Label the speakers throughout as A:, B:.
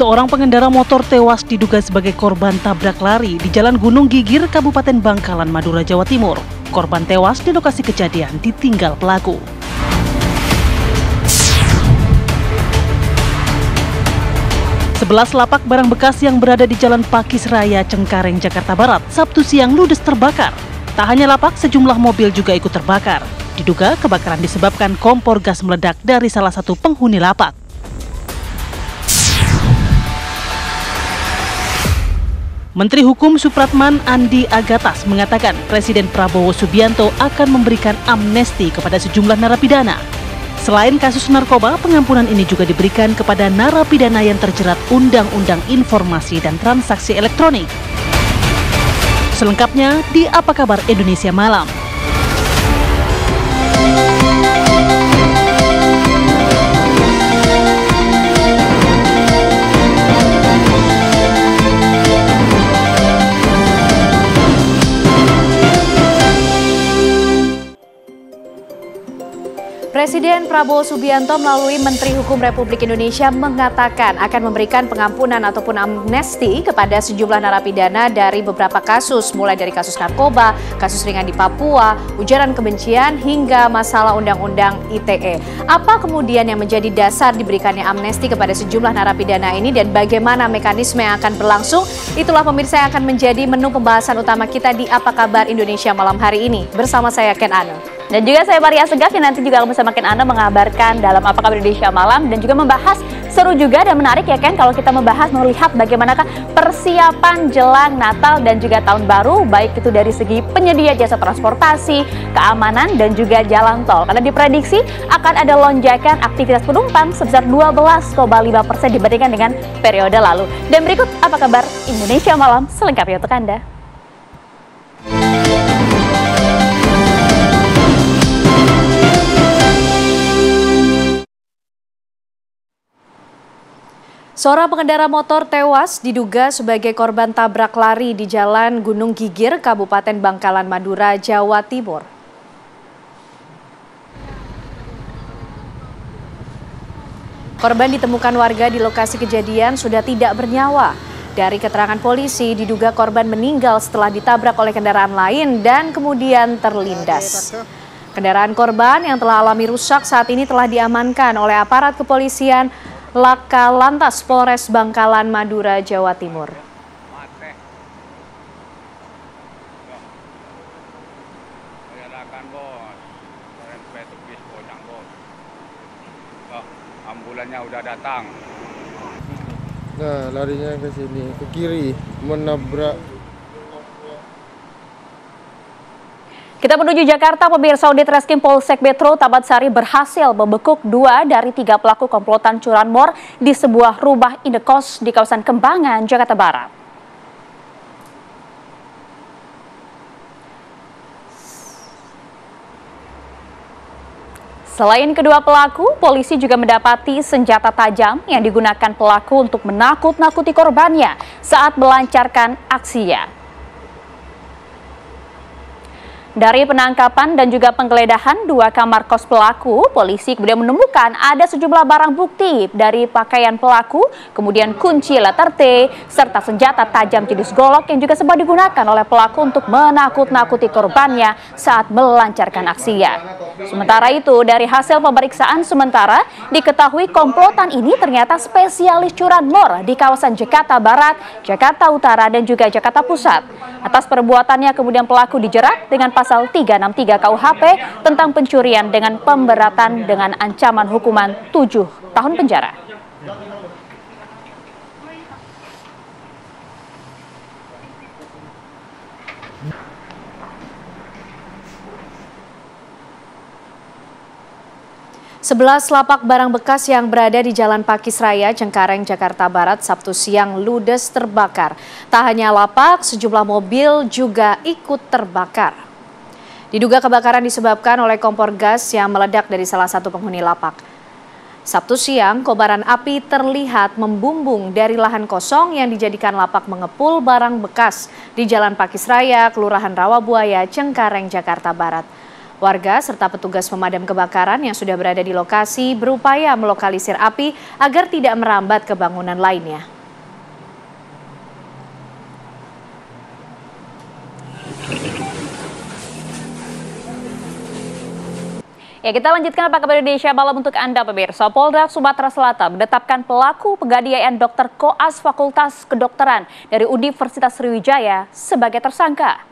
A: Seorang pengendara motor tewas diduga sebagai korban tabrak lari di Jalan Gunung Gigir, Kabupaten Bangkalan, Madura, Jawa Timur. Korban tewas di lokasi kejadian ditinggal pelaku. Sebelas lapak barang bekas yang berada di Jalan Pakis Raya, Cengkareng, Jakarta Barat, Sabtu siang ludes terbakar. Tak hanya lapak, sejumlah mobil juga ikut terbakar. Diduga kebakaran disebabkan kompor gas meledak dari salah satu penghuni lapak. Menteri Hukum Supratman Andi Agatas mengatakan Presiden Prabowo Subianto akan memberikan amnesti kepada sejumlah narapidana. Selain kasus narkoba, pengampunan ini juga diberikan kepada narapidana yang terjerat Undang-Undang Informasi dan Transaksi Elektronik. Selengkapnya di Apa Kabar Indonesia Malam.
B: Presiden Prabowo Subianto melalui Menteri Hukum Republik Indonesia mengatakan akan memberikan pengampunan ataupun amnesti kepada sejumlah narapidana dari beberapa kasus, mulai dari kasus narkoba, kasus ringan di Papua, ujaran kebencian, hingga masalah Undang-Undang ITE. Apa kemudian yang menjadi dasar diberikannya amnesti kepada sejumlah narapidana ini dan bagaimana mekanisme yang akan berlangsung? Itulah pemirsa yang akan menjadi menu pembahasan utama kita di Apa Kabar Indonesia malam hari ini. Bersama saya Ken Anu.
C: Dan juga saya Maria Segaf yang nanti juga akan bersama Ken Anu mengabarkan dalam Apa Kabar Indonesia Malam dan juga membahas seru juga dan menarik ya Ken kalau kita melihat bagaimanakah persiapan jelang Natal dan juga Tahun Baru, baik itu dari segi penyedia jasa transportasi, keamanan dan juga jalan tol. Karena diprediksi akan ada lonjakan aktivitas penumpang sebesar 12,5% dibandingkan dengan periode lalu. Dan berikut Apa Kabar Indonesia Malam selengkapnya untuk Anda.
B: Seorang pengendara motor tewas diduga sebagai korban tabrak lari di Jalan Gunung Gigir, Kabupaten Bangkalan, Madura, Jawa Timur. Korban ditemukan warga di lokasi kejadian sudah tidak bernyawa. Dari keterangan polisi, diduga korban meninggal setelah ditabrak oleh kendaraan lain dan kemudian terlindas. Kendaraan korban yang telah alami rusak saat ini telah diamankan oleh aparat kepolisian Laka Lantas Polres Bangkalan, Madura, Jawa Timur.
D: Ambulannya udah datang.
E: Nah, larinya ke sini, ke kiri, menabrak.
C: Kita menuju Jakarta, pemirsa. Unit Reskrim Polsek Metro Tabatsari berhasil membekuk 2 dari 3 pelaku komplotan curanmor di sebuah rumah indekos di kawasan Kembangan, Jakarta Barat. Selain kedua pelaku, polisi juga mendapati senjata tajam yang digunakan pelaku untuk menakut-nakuti korbannya saat melancarkan aksinya. Dari penangkapan dan juga penggeledahan 2 kamar kos pelaku, polisi kemudian menemukan ada sejumlah barang bukti dari pakaian pelaku, kemudian kunci letter T, serta senjata tajam jenis golok yang juga sempat digunakan oleh pelaku untuk menakut-nakuti korbannya saat melancarkan aksinya. Sementara itu, dari hasil pemeriksaan sementara, diketahui komplotan ini ternyata spesialis curanmor di kawasan Jakarta Barat, Jakarta Utara, dan juga Jakarta Pusat. Atas perbuatannya kemudian pelaku dijerat dengan pasal 363 KUHP tentang pencurian dengan pemberatan dengan ancaman hukuman 7 tahun penjara.
B: Sebelas lapak barang bekas yang berada di Jalan Pakis Raya, Cengkareng, Jakarta Barat, Sabtu siang ludes terbakar. Tak hanya lapak, sejumlah mobil juga ikut terbakar. Diduga kebakaran disebabkan oleh kompor gas yang meledak dari salah satu penghuni lapak. Sabtu siang, kobaran api terlihat membumbung dari lahan kosong yang dijadikan lapak mengepul barang bekas di Jalan Pakis Raya, Kelurahan Rawabuaya, Cengkareng, Jakarta Barat. Warga serta petugas pemadam kebakaran yang sudah berada di lokasi berupaya melokalisir api agar tidak merambat ke bangunan lainnya.
C: Ya, kita lanjutkan apa kabar Indonesia malam untuk Anda pemirsa. Polda Sumatera Selatan menetapkan pelaku penganiayaan dokter koas Fakultas Kedokteran dari Universitas Sriwijaya sebagai tersangka.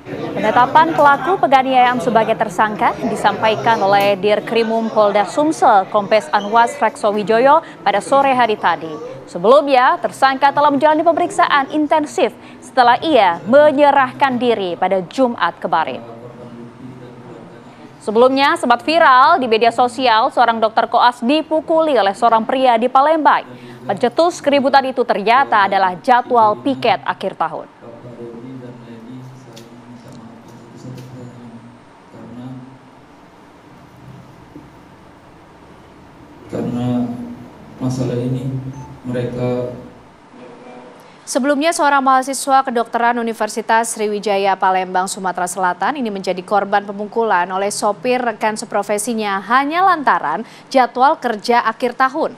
C: Penetapan pelaku penganiayaan sebagai tersangka disampaikan oleh Dirkrimum Polda Sumsel Kompes Anwas Reksowijoyo pada sore hari tadi. Sebelumnya, tersangka telah menjalani pemeriksaan intensif setelah ia menyerahkan diri pada Jumat kemarin. Sebelumnya sempat viral di media sosial seorang dokter koas dipukuli oleh seorang pria di Palembang. Pencetus keributan itu ternyata adalah jadwal piket akhir tahun.
F: Karena masalah ini mereka.
B: Sebelumnya, seorang mahasiswa kedokteran Universitas Sriwijaya Palembang, Sumatera Selatan ini menjadi korban pemukulan oleh sopir rekan seprofesinya hanya lantaran jadwal kerja akhir tahun.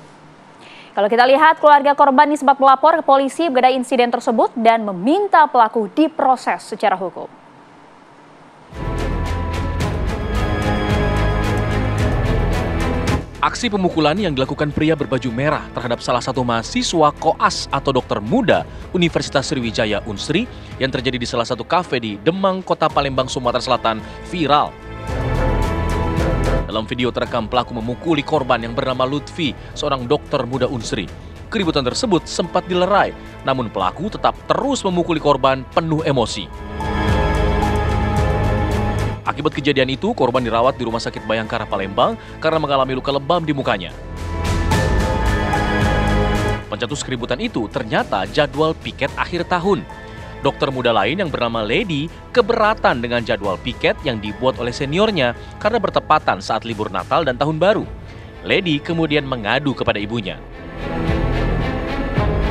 C: Kalau kita lihat, keluarga korban ini sempat melapor ke polisi mengenai insiden tersebut dan meminta pelaku diproses secara hukum.
G: Aksi pemukulan yang dilakukan pria berbaju merah terhadap salah satu mahasiswa koas atau dokter muda Universitas Sriwijaya Unsri yang terjadi di salah satu kafe di Demang, Kota Palembang, Sumatera Selatan viral. Dalam video terekam pelaku memukuli korban yang bernama Lutfi, seorang dokter muda Unsri. Keributan tersebut sempat dilerai, namun pelaku tetap terus memukuli korban penuh emosi. Akibat kejadian itu, korban dirawat di Rumah Sakit Bayangkara Palembang karena mengalami luka lebam di mukanya. Pencetus keributan itu ternyata jadwal piket akhir tahun. Dokter muda lain yang bernama Lady keberatan dengan jadwal piket yang dibuat oleh seniornya karena bertepatan saat libur Natal dan Tahun Baru. Lady kemudian mengadu kepada ibunya.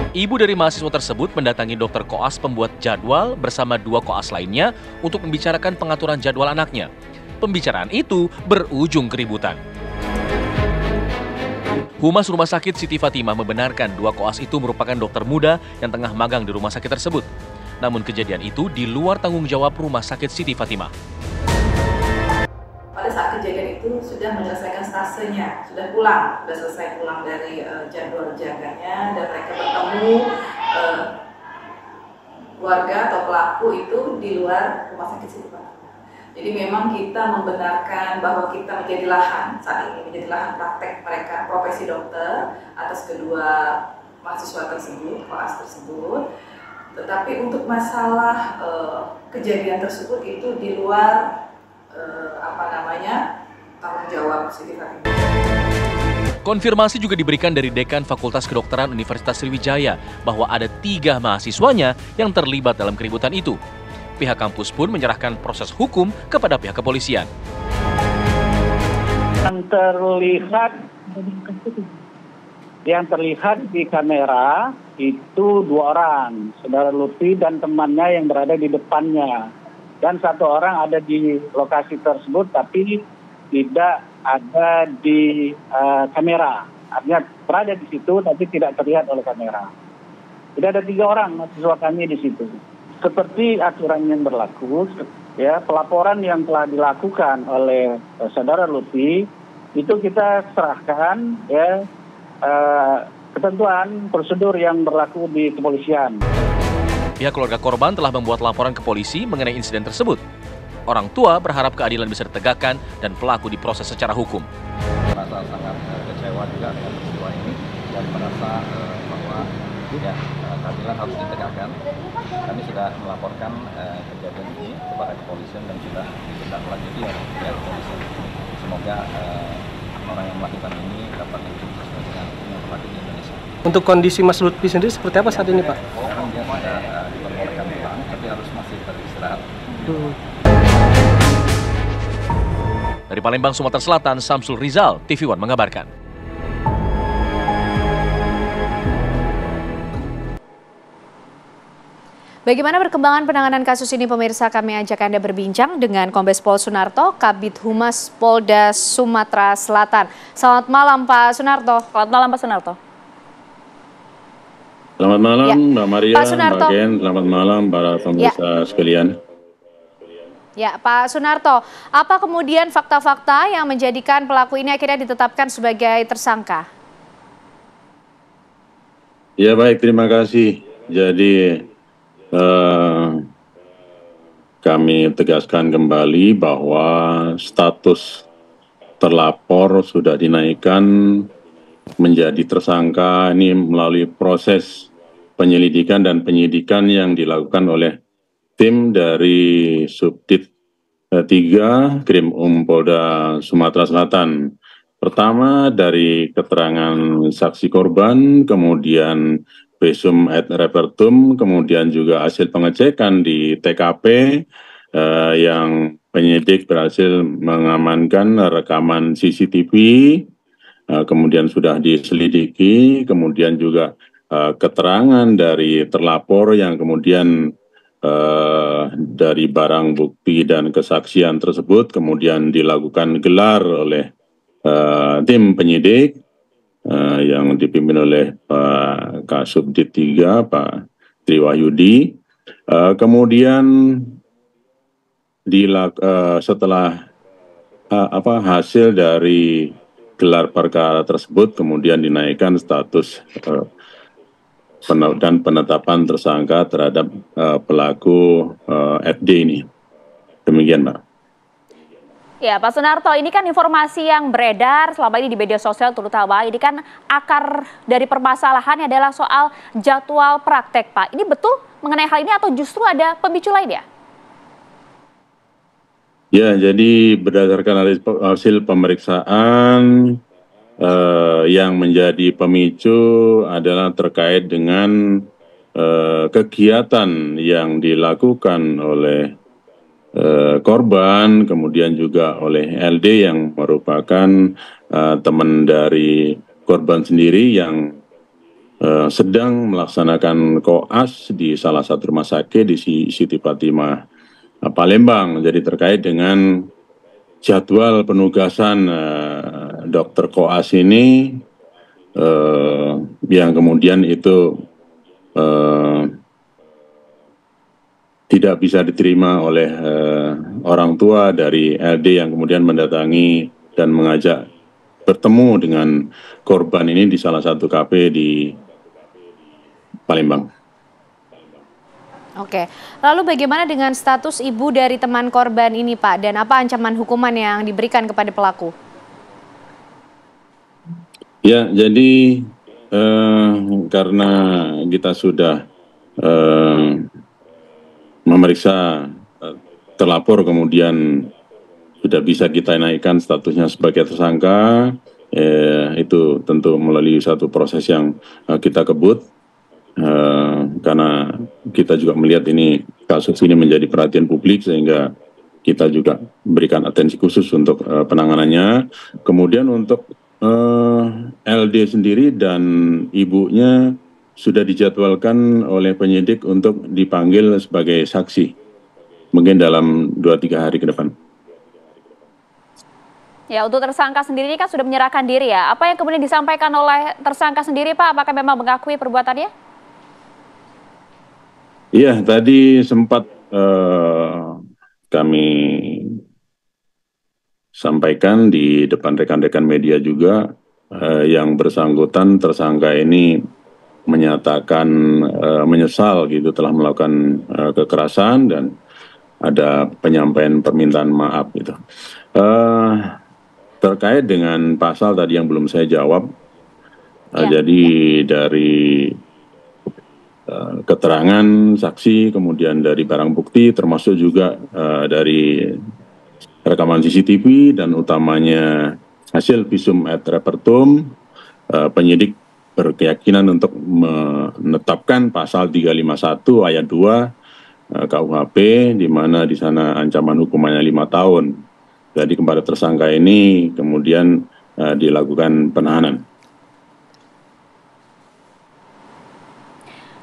G: Ibu dari mahasiswa tersebut mendatangi dokter koas pembuat jadwal bersama dua koas lainnya untuk membicarakan pengaturan jadwal anaknya. Pembicaraan itu berujung keributan. Humas Rumah Sakit Siti Fatimah membenarkan dua koas itu merupakan dokter muda yang tengah magang di rumah sakit tersebut. Namun kejadian itu di luar tanggung jawab Rumah Sakit Siti Fatimah.
H: Pada saat kejadian itu sudah menyelesaikan stasenya, sudah selesai pulang dari jadwal jaganya, dan mereka bertemu keluarga atau pelaku itu di luar Rumah Sakit Siti Fatimah. Jadi memang kita membenarkan bahwa kita menjadi lahan saat ini, menjadi lahan praktek mereka profesi dokter atas kedua mahasiswa tersebut, koas tersebut. Tetapi untuk masalah kejadian tersebut itu di luar tanggung jawab Siti Fatimah.
G: Konfirmasi juga diberikan dari Dekan Fakultas Kedokteran Universitas Sriwijaya bahwa ada 3 mahasiswanya yang terlibat dalam keributan itu. Pihak kampus pun menyerahkan proses hukum kepada pihak kepolisian.
I: Yang terlihat di kamera itu 2 orang, saudara Lutfi dan temannya yang berada di depannya. Dan 1 orang ada di lokasi tersebut tapi tidak ada di kamera. Artinya berada di situ tapi tidak terlihat oleh kamera. Jadi ada 3 orang mahasiswa kami di situ. Seperti aturan yang berlaku, ya, pelaporan yang telah dilakukan oleh saudara Lutfi itu kita serahkan, ya, ketentuan prosedur yang berlaku di kepolisian.
G: Pihak keluarga korban telah membuat laporan ke polisi mengenai insiden tersebut. Orang tua berharap keadilan bisa ditegakkan dan pelaku diproses secara hukum.
J: Merasa sangat kecewa juga dengan peristiwa ini dan merasa bahwa ya, keadilan harus ditegakkan. Kami sudah melaporkan kejadian ini kepada kepolisian dan sudah ditindaklanjuti oleh pihak kepolisian. Semoga orang yang melakukan ini dapat dihukum sesuai dengan hukum yang berlaku di Indonesia. Untuk kondisi Mas Lutfi sendiri seperti apa saat ini, Pak? Sekarang dia sudah diperbolehkan pulang, tapi harus masih beristirahat.
G: Dari Palembang, Sumatera Selatan, Samsul Rizal, TV One mengabarkan.
B: Bagaimana perkembangan penanganan kasus ini pemirsa, kami ajak Anda berbincang dengan Kombes Pol Sunarto, Kabid Humas Polda Sumatera Selatan. Selamat malam Pak Sunarto.
C: Selamat malam Pak Sunarto.
K: Selamat malam ya, Mbak Maria,
B: Pak Sunarto.
K: Mbak Gen, selamat malam para pemirsa sekalian.
B: Ya Pak Sunarto, apa kemudian fakta-fakta yang menjadikan pelaku ini akhirnya ditetapkan sebagai tersangka?
K: Ya baik, terima kasih. Jadi kami tegaskan kembali bahwa status terlapor sudah dinaikkan menjadi tersangka ini melalui proses penyelidikan dan penyidikan yang dilakukan oleh tim dari Subdit 3 Krim Polda Sumatera Selatan. Pertama dari keterangan saksi korban, kemudian visum et repertum, kemudian juga hasil pengecekan di TKP yang penyidik berhasil mengamankan rekaman CCTV, kemudian sudah diselidiki, kemudian juga keterangan dari terlapor yang kemudian dari barang bukti dan kesaksian tersebut kemudian dilakukan gelar oleh tim penyidik yang dipimpin oleh Pak Kasubdit 3, Pak Triwahyudi. Kemudian setelah hasil dari gelar perkara tersebut kemudian dinaikkan status dan penetapan tersangka terhadap pelaku FD ini. Demikian, Mbak.
C: Ya, Pak Sunarto, ini kan informasi yang beredar selama ini di media sosial terutama, ini kan akar dari permasalahannya adalah soal jadwal praktek, Pak. Ini betul mengenai hal ini atau justru ada pemicu lain ya?
K: Ya, jadi berdasarkan hasil pemeriksaan yang menjadi pemicu adalah terkait dengan kegiatan yang dilakukan oleh korban, kemudian juga oleh LD yang merupakan teman dari korban sendiri yang sedang melaksanakan koas di salah satu rumah sakit di Siti Fatimah, Palembang. Jadi terkait dengan jadwal penugasan dokter koas ini yang kemudian itu tidak bisa diterima oleh orang tua dari LD yang kemudian mendatangi dan mengajak bertemu dengan korban ini di salah satu kafe di Palembang.
B: Oke, lalu bagaimana dengan status ibu dari teman korban ini Pak, dan apa ancaman hukuman yang diberikan kepada pelaku?
K: Ya, jadi karena kita sudah memeriksa terlapor kemudian sudah bisa kita naikkan statusnya sebagai tersangka, itu tentu melalui satu proses yang kita kebut karena kita juga melihat ini kasus ini menjadi perhatian publik sehingga kita juga berikan atensi khusus untuk penanganannya. Kemudian untuk LD sendiri dan ibunya sudah dijadwalkan oleh penyidik untuk dipanggil sebagai saksi, mungkin dalam 2-3 hari ke depan.
C: Ya, untuk tersangka sendiri kan sudah menyerahkan diri ya. Apa yang kemudian disampaikan oleh tersangka sendiri Pak? Apakah memang mengakui perbuatannya?
K: Iya, tadi sempat kami sampaikan di depan rekan-rekan media juga yang bersangkutan tersangka ini menyatakan menyesal gitu telah melakukan kekerasan dan ada penyampaian permintaan maaf gitu. Terkait dengan pasal tadi yang belum saya jawab, jadi dari keterangan saksi, kemudian dari barang bukti, termasuk juga dari rekaman CCTV dan utamanya hasil visum et repertum, penyidik berkeyakinan untuk menetapkan pasal 351 ayat 2 KUHP, di mana di sana ancaman hukumannya 5 tahun. Jadi kepada tersangka ini kemudian dilakukan penahanan.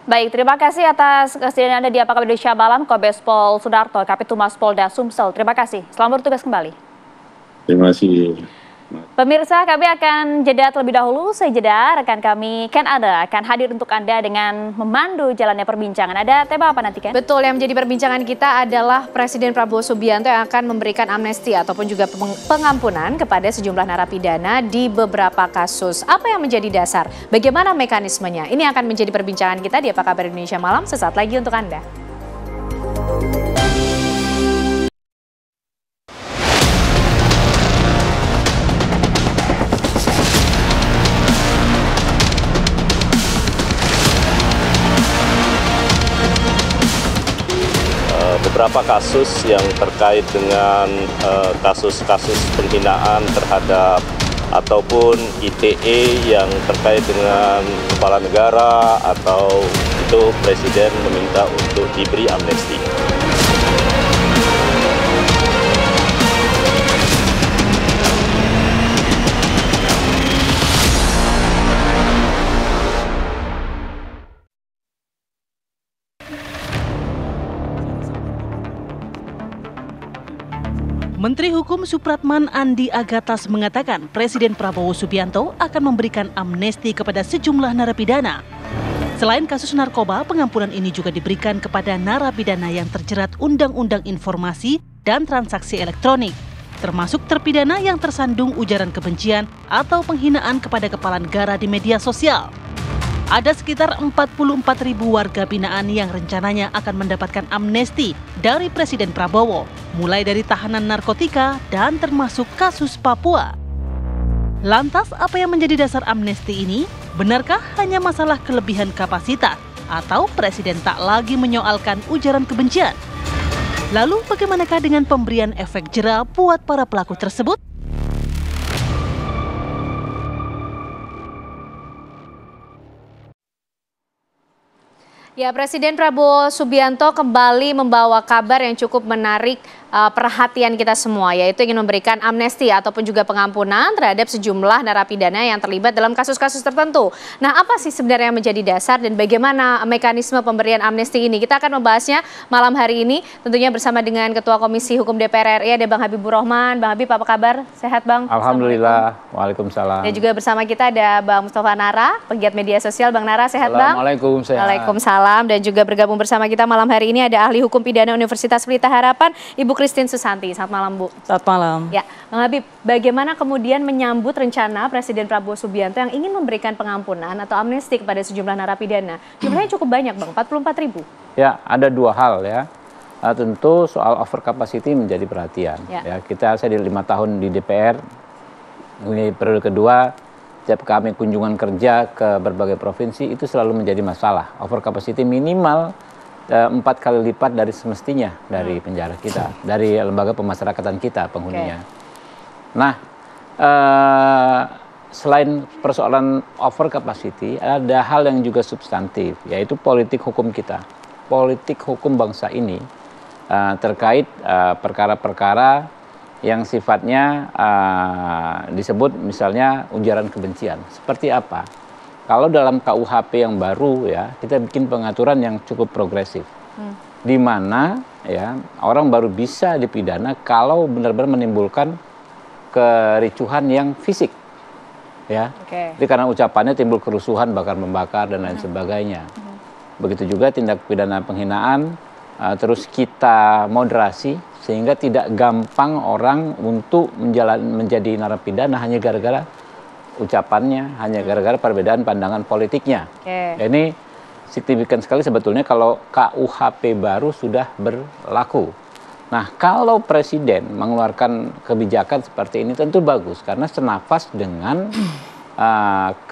C: Baik, terima kasih atas kesediaan Anda di Apa Kabar Indonesia Malam, Kombes Pol Sudarto, Kapitumas Polda Sumsel. Terima kasih. Selamat bertugas kembali.
K: Terima kasih.
C: Pemirsa, kami akan jeda terlebih dahulu. Saya jeda, rekan kami Ken Ada akan hadir untuk Anda dengan memandu jalannya perbincangan. Ada tema apa nanti, Ken?
B: Betul, yang menjadi perbincangan kita adalah Presiden Prabowo Subianto yang akan memberikan amnesti ataupun juga pengampunan kepada sejumlah narapidana di beberapa kasus. Apa yang menjadi dasar? Bagaimana mekanismenya? Ini akan menjadi perbincangan kita di Apa Kabar Indonesia Malam sesaat lagi untuk Anda.
L: Beberapa kasus yang terkait dengan kasus-kasus penghinaan terhadap ataupun ITE yang terkait dengan kepala negara atau itu Presiden meminta untuk diberi amnesti.
A: Menteri Hukum Supratman Andi Agatas mengatakan Presiden Prabowo Subianto akan memberikan amnesti kepada sejumlah narapidana. Selain kasus narkoba, pengampunan ini juga diberikan kepada narapidana yang terjerat Undang-Undang Informasi dan Transaksi Elektronik, termasuk terpidana yang tersandung ujaran kebencian atau penghinaan kepada kepala negara di media sosial. Ada sekitar 44.000 warga binaan yang rencananya akan mendapatkan amnesti dari Presiden Prabowo, mulai dari tahanan narkotika dan termasuk kasus Papua. Lantas, apa yang menjadi dasar amnesti ini? Benarkah hanya masalah kelebihan kapasitas atau Presiden tak lagi menyoalkan ujaran kebencian? Lalu, bagaimanakah dengan pemberian efek jera buat para pelaku tersebut?
B: Ya, Presiden Prabowo Subianto kembali membawa kabar yang cukup menarik perhatian kita semua, yaitu ingin memberikan amnesti ataupun juga pengampunan terhadap sejumlah narapidana yang terlibat dalam kasus-kasus tertentu. Nah, apa sih sebenarnya yang menjadi dasar dan bagaimana mekanisme pemberian amnesti ini? Kita akan membahasnya malam hari ini tentunya bersama dengan Ketua Komisi Hukum DPR RI, ada Bang Habibur Rahman. Bang Habib, apa kabar? Sehat, Bang?
M: Alhamdulillah. Waalaikumsalam.
B: Dan juga bersama kita ada Bang Mustafa Nara, pegiat media sosial. Bang Nara, sehat, Bang?
M: Assalamualaikum. Sehat.
B: Waalaikumsalam. Dan juga bergabung bersama kita malam hari ini ada ahli hukum pidana Universitas Pelita Harapan, Ibu Christine Susanti. Selamat malam, Bu.
N: Selamat malam.
B: Ya, Bang Habib, bagaimana kemudian menyambut rencana Presiden Prabowo Subianto yang ingin memberikan pengampunan atau amnesti kepada sejumlah narapidana? Jumlahnya cukup banyak, Bang, 44.000.
M: Ya, ada dua hal ya. Tentu soal over capacity menjadi perhatian. Ya, saya di 5 tahun di DPR, ini periode kedua, setiap kami kunjungan kerja ke berbagai provinsi itu selalu menjadi masalah. Over capacity minimal 4 kali lipat dari semestinya dari penjara kita, dari lembaga pemasyarakatan kita penghuninya. Nah, selain persoalan over capacity, ada hal yang juga substantif, yaitu politik hukum kita. Politik hukum bangsa ini terkait perkara-perkara yang sifatnya disebut misalnya ujaran kebencian. Seperti apa? Kalau dalam KUHP yang baru ya, kita bikin pengaturan yang cukup progresif. Di mana ya orang baru bisa dipidana kalau benar-benar menimbulkan kericuhan yang fisik. Ya. Jadi karena ucapannya timbul kerusuhan, bakar-membakar dan lain sebagainya. Begitu juga tindak pidana penghinaan, terus kita moderasi sehingga tidak gampang orang untuk menjadi narapidana hanya gara-gara ucapannya, hanya gara-gara perbedaan pandangan politiknya. Ini signifikan sekali sebetulnya kalau KUHP baru sudah berlaku. Nah, kalau Presiden mengeluarkan kebijakan seperti ini tentu bagus karena senafas dengan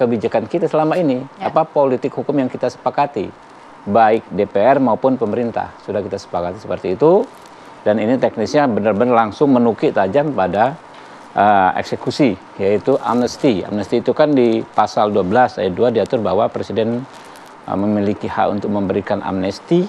M: kebijakan kita selama ini, politik hukum yang kita sepakati, baik DPR maupun pemerintah sudah kita sepakati seperti itu. Dan ini teknisnya benar-benar langsung menukik tajam pada eksekusi, yaitu amnesti. Amnesti itu kan di pasal 12 ayat 2 diatur bahwa Presiden memiliki hak untuk memberikan amnesti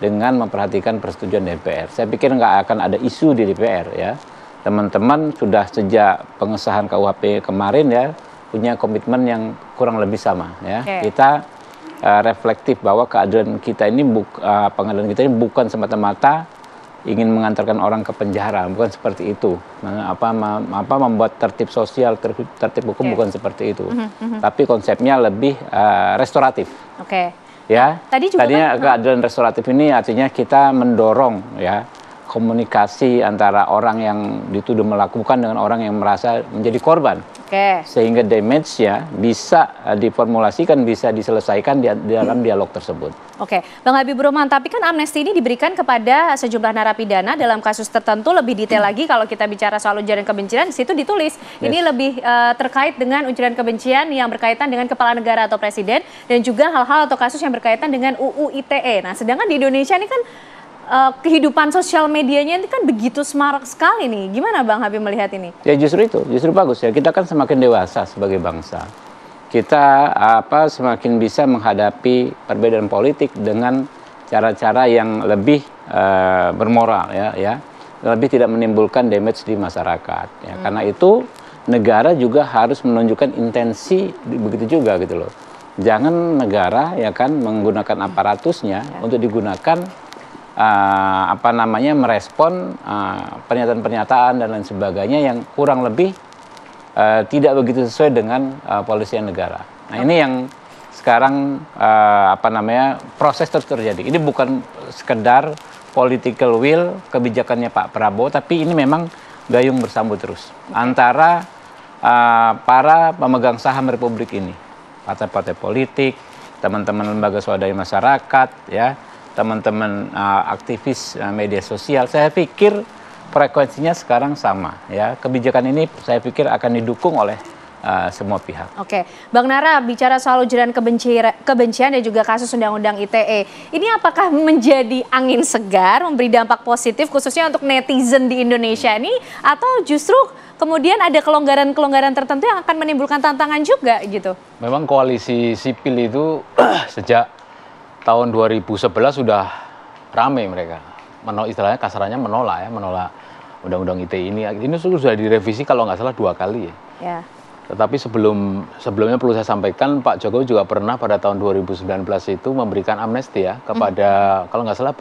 M: dengan memperhatikan persetujuan DPR. Saya pikir nggak akan ada isu di DPR ya. Teman-teman sudah sejak pengesahan KUHP kemarin ya punya komitmen yang kurang lebih sama ya. Kita reflektif bahwa keadilan kita ini pengadilan kita ini bukan semata-mata ingin mengantarkan orang ke penjara, bukan seperti itu. Membuat tertib sosial, tertib hukum bukan seperti itu. Tapi konsepnya lebih restoratif. Ya. Tadinya keadilan restoratif ini artinya kita mendorong ya komunikasi antara orang yang dituduh melakukan dengan orang yang merasa menjadi korban. Sehingga damage-nya bisa diformulasikan, bisa diselesaikan di dalam dialog tersebut.
B: Bang Habibur Rahman, tapi kan amnesti ini diberikan kepada sejumlah narapidana dalam kasus tertentu. Lebih detail lagi kalau kita bicara soal ujaran kebencian, di situ ditulis ini lebih terkait dengan ujaran kebencian yang berkaitan dengan kepala negara atau presiden, dan juga hal-hal atau kasus yang berkaitan dengan UU ITE. Nah, sedangkan di Indonesia ini kan kehidupan sosial medianya ini kan begitu semarak sekali nih. Gimana Bang Habib melihat ini?
M: Ya justru itu, justru bagus ya. Kita kan semakin dewasa sebagai bangsa. Kita semakin bisa menghadapi perbedaan politik dengan cara-cara yang lebih bermoral ya, lebih tidak menimbulkan damage di masyarakat. Ya. Karena itu negara juga harus menunjukkan intensi begitu juga gitu loh. Jangan negara ya kan menggunakan aparatusnya untuk digunakan merespon pernyataan-pernyataan dan lain sebagainya yang kurang lebih tidak begitu sesuai dengan polisi negara. Nah ini yang sekarang proses terus terjadi. Ini bukan sekedar political will kebijakannya Pak Prabowo, tapi ini memang gayung bersambut terus antara para pemegang saham Republik ini, partai-partai politik, teman-teman lembaga swadaya masyarakat, ya. Teman-teman aktivis media sosial. Saya pikir frekuensinya sekarang sama ya. Kebijakan ini saya pikir akan didukung oleh semua pihak.
B: Bang Nara, bicara soal ujaran kebencian dan juga kasus undang-undang ITE, ini apakah menjadi angin segar, memberi dampak positif khususnya untuk netizen di Indonesia ini, atau justru kemudian ada kelonggaran-kelonggaran tertentu yang akan menimbulkan tantangan juga gitu?
N: Memang koalisi sipil itu sejak tahun 2011 sudah ramai mereka, istilahnya kasarannya menolak undang-undang ITE ini. Ini sudah direvisi kalau nggak salah 2 kali ya. Tetapi sebelumnya perlu saya sampaikan, Pak Jokowi juga pernah pada tahun 2019 itu memberikan amnesti ya kepada kalau nggak salah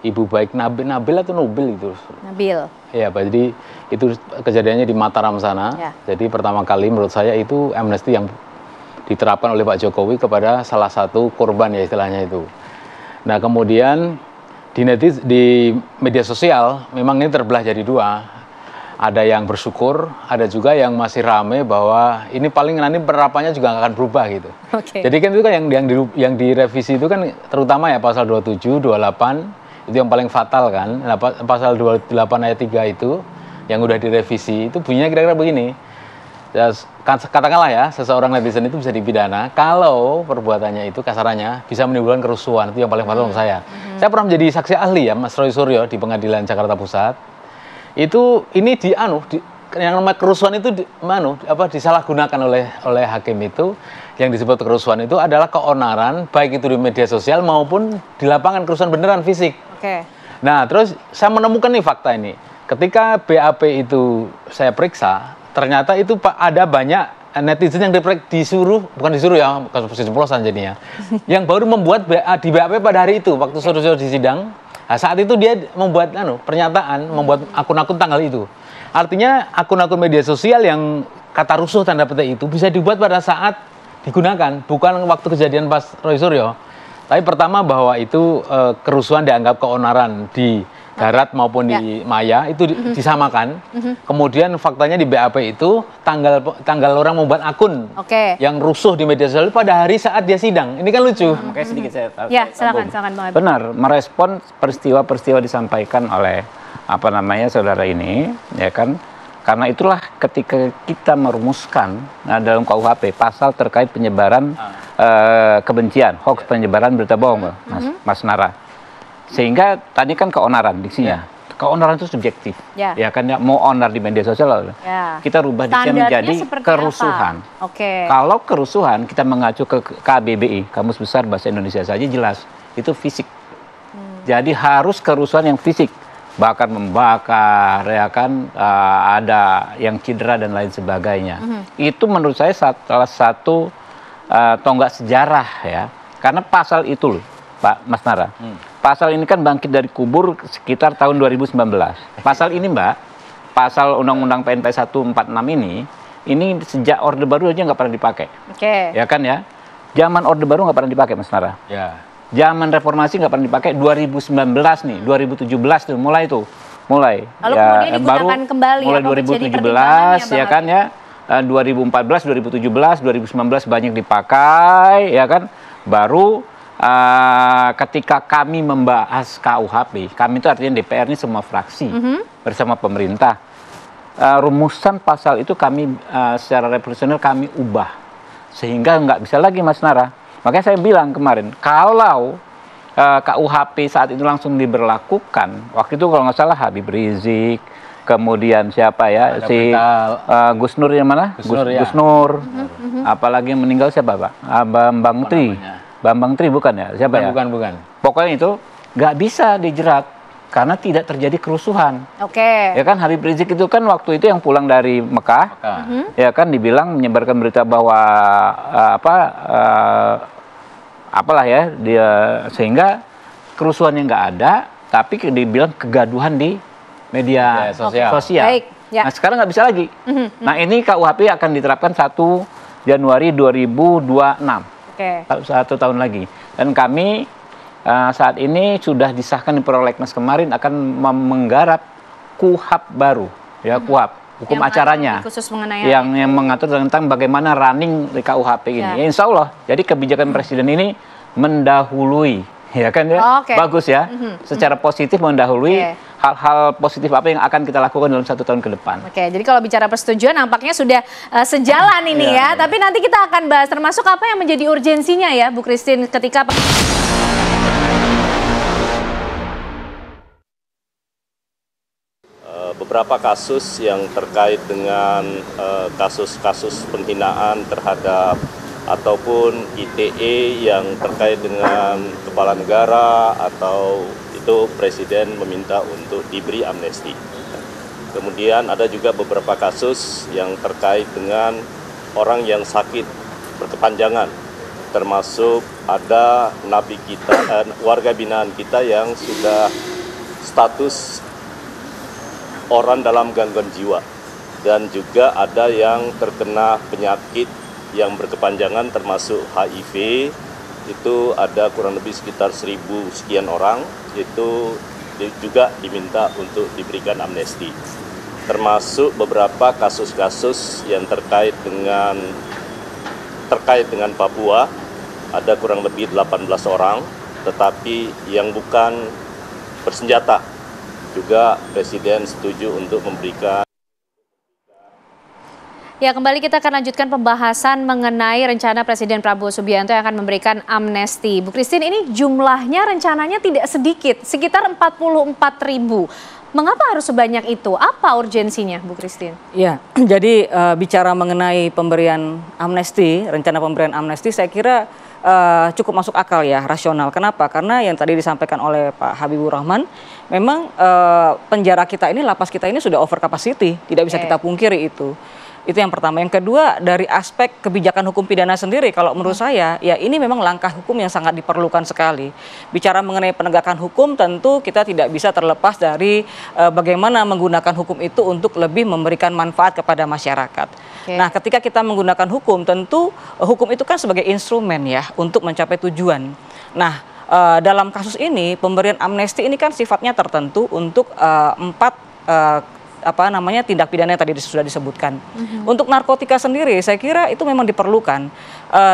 N: Ibu Baik Nabil atau Nubil itu.
B: Nabil.
N: Ya, jadi itu kejadiannya di Mataram sana. Jadi pertama kali menurut saya itu amnesti yang diterapkan oleh Pak Jokowi kepada salah satu korban ya istilahnya itu. Nah kemudian di media sosial memang ini terbelah jadi 2. Ada yang bersyukur, ada juga yang masih rame bahwa ini paling nanti penerapannya juga akan berubah gitu. Jadi kan itu kan yang direvisi itu kan terutama ya pasal 27, 28 itu yang paling fatal kan. Nah, pasal 28 ayat 3 itu yang udah direvisi itu bunyinya kira-kira begini. Ya, katakanlah ya, seseorang netizen itu bisa dipidana kalau perbuatannya itu kasarannya bisa menimbulkan kerusuhan. Itu yang paling fatal menurut saya. Saya pernah menjadi saksi ahli ya, Mas Roy Suryo di Pengadilan Jakarta Pusat. Itu ini yang namanya kerusuhan itu disalahgunakan oleh hakim itu. Yang disebut kerusuhan itu adalah keonaran, baik itu di media sosial maupun di lapangan, kerusuhan beneran fisik. Nah, terus saya menemukan nih fakta ini. Ketika BAP itu saya periksa, ternyata itu ada banyak netizen yang bukan disuruh ya, kasus ceplosan jadinya, yang baru membuat di BAP pada hari itu, waktu saudara di sidang. Nah, saat itu dia membuat pernyataan, membuat akun-akun tanggal itu. Artinya akun-akun media sosial yang kata rusuh tanda petik itu bisa dibuat pada saat digunakan, bukan waktu kejadian pas Roy Suryo. Tapi pertama bahwa itu kerusuhan dianggap keonaran di darat maupun di maya itu disamakan. Kemudian faktanya di BAP itu tanggal orang membuat akun yang rusuh di media sosial pada hari saat dia sidang. Ini kan lucu.
M: Makanya sedikit saya
B: silakan Bang Habib.
M: Benar, merespon peristiwa-peristiwa disampaikan oleh saudara ini, ya kan? Karena itulah ketika kita merumuskan dalam KUHP pasal terkait penyebaran kebencian, hoax, penyebaran berita bohong, Mas Nara. Sehingga tadi kan keonaran diksinya. Keonaran itu subjektif. Ya kan ya, mau onar di media sosial. Kita rubah diksinya menjadi kerusuhan. Kalau kerusuhan kita mengacu ke KBBI, Kamus Besar Bahasa Indonesia saja jelas itu fisik. Jadi harus kerusuhan yang fisik. Bahkan membakar, ya kan, ada yang cedera dan lain sebagainya. Itu menurut saya salah satu tonggak sejarah ya. Karena pasal itu loh, Pak Mas Nara. Pasal ini kan bangkit dari kubur sekitar tahun 2019. Pasal ini Mbak, pasal Undang-Undang PNP 146 ini sejak Orde Baru aja nggak pernah dipakai.
B: Oke.
M: Ya kan ya. Zaman Orde Baru nggak pernah dipakai Mas Nara.
N: Ya.
M: Zaman reformasi nggak pernah dipakai. 2019 nih, 2017 tuh mulai tuh. Mulai.
B: Lalu
M: ya,
B: kemudian digunakan kembali.
M: Mulai 2017 ya kan ya. 2014, 2017, 2019 banyak dipakai ya kan. Baru ketika kami membahas KUHP, kami itu artinya DPR ini semua fraksi bersama pemerintah. Rumusan pasal itu kami secara revolusioner kami ubah sehingga nggak bisa lagi Mas Nara. Makanya saya bilang kemarin kalau KUHP saat itu langsung diberlakukan, waktu itu kalau nggak salah Habib Rizik, kemudian siapa ya si Gus Nur yang mana? Gus Nur. Apalagi yang meninggal siapa Pak? Bambang Tri bukan ya? Siapa ya?
N: Bukan.
M: Pokoknya itu nggak bisa dijerat karena tidak terjadi kerusuhan.
B: Oke.
M: Ya kan Habib Rizik itu kan waktu itu yang pulang dari Mekah, ya kan dibilang menyebarkan berita bahwa apalah ya dia sehingga kerusuhannya nggak ada, tapi dibilang kegaduhan di media sosial.
B: Baik, ya.
M: Nah sekarang nggak bisa lagi. Nah ini KUHP akan diterapkan 1 Januari 2026.
B: Oke.
M: 1 tahun lagi. Dan kami saat ini sudah disahkan di prolegnas kemarin akan menggarap KUHP baru, ya KUHP, hukum
B: yang
M: acaranya,
B: khusus mengenai
M: yang mengatur tentang bagaimana running di KUHP ini. Ya, insya Allah. Jadi kebijakan Presiden ini mendahului, ya kan ya, bagus ya, secara positif mendahului hal-hal positif apa yang akan kita lakukan dalam 1 tahun ke depan.
B: Oke, jadi kalau bicara persetujuan nampaknya sudah sejalan ini ya. Tapi nanti kita akan bahas termasuk apa yang menjadi urgensinya ya, Bu Christine, ketika
L: beberapa kasus yang terkait dengan kasus-kasus penghinaan terhadap ataupun ITE yang terkait dengan kepala negara atau itu Presiden meminta untuk diberi amnesti. Kemudian ada juga beberapa kasus yang terkait dengan orang yang sakit berkepanjangan, termasuk ada napi kita, warga binaan kita yang sudah status orang dalam gangguan jiwa, dan juga ada yang terkena penyakit yang berkepanjangan termasuk HIV. Itu ada kurang lebih sekitar 1.000 sekian orang, itu juga diminta untuk diberikan amnesti. Termasuk beberapa kasus-kasus yang terkait dengan Papua, ada kurang lebih 18 orang, tetapi yang bukan bersenjata. Juga Presiden setuju untuk memberikan.
B: Ya, kembali kita akan lanjutkan pembahasan mengenai rencana Presiden Prabowo Subianto yang akan memberikan amnesti. Bu Christine, ini jumlahnya rencananya tidak sedikit, sekitar 44.000. Mengapa harus sebanyak itu? Apa urgensinya, Bu Christine?
O: Ya, jadi bicara mengenai pemberian amnesti, rencana pemberian amnesti, saya kira cukup masuk akal ya, rasional. Kenapa? Karena yang tadi disampaikan oleh Pak Habibur Rahman, memang penjara kita ini, lapas kita ini sudah over capacity, tidak bisa kita pungkiri itu. Itu yang pertama. Yang kedua, dari aspek kebijakan hukum pidana sendiri, kalau menurut saya, ya ini memang langkah hukum yang sangat diperlukan sekali. Bicara mengenai penegakan hukum, tentu kita tidak bisa terlepas dari bagaimana menggunakan hukum itu untuk lebih memberikan manfaat kepada masyarakat. Nah, ketika kita menggunakan hukum, tentu hukum itu kan sebagai instrumen ya untuk mencapai tujuan. Nah, dalam kasus ini, pemberian amnesti ini kan sifatnya tertentu untuk 4 tindak pidana yang tadi sudah disebutkan. Untuk narkotika sendiri, saya kira itu memang diperlukan.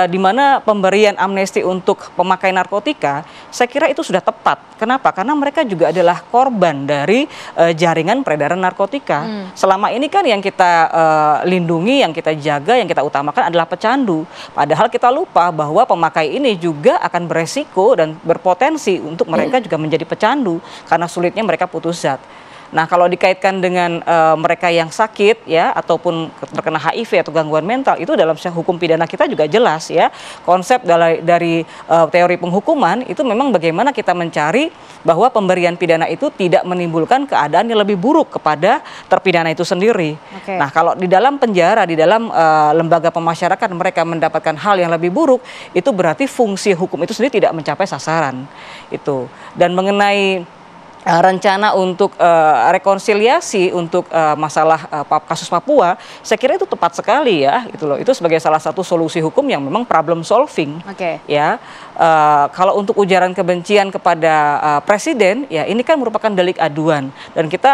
O: Di mana pemberian amnesti untuk pemakai narkotika, saya kira itu sudah tepat. Kenapa? Karena mereka juga adalah korban dari jaringan peredaran narkotika. Selama ini kan yang kita lindungi, yang kita jaga, yang kita utamakan adalah pecandu. Padahal kita lupa bahwa pemakai ini juga akan beresiko dan berpotensi untuk mereka juga menjadi pecandu karena sulitnya mereka putus zat. Nah, kalau dikaitkan dengan mereka yang sakit ya ataupun terkena HIV atau gangguan mental, itu dalam hukum pidana kita juga jelas ya. Konsep dari teori penghukuman itu memang bagaimana kita mencari bahwa pemberian pidana itu tidak menimbulkan keadaan yang lebih buruk kepada terpidana itu sendiri. Nah, kalau di dalam penjara, di dalam lembaga pemasyarakatan mereka mendapatkan hal yang lebih buruk, itu berarti fungsi hukum itu sendiri tidak mencapai sasaran itu. Dan mengenai rencana untuk rekonsiliasi untuk masalah kasus Papua, saya kira itu tepat sekali ya, gitu loh. Itu sebagai salah satu solusi hukum yang memang problem solving. Ya, kalau untuk ujaran kebencian kepada presiden, ya ini kan merupakan delik aduan, dan kita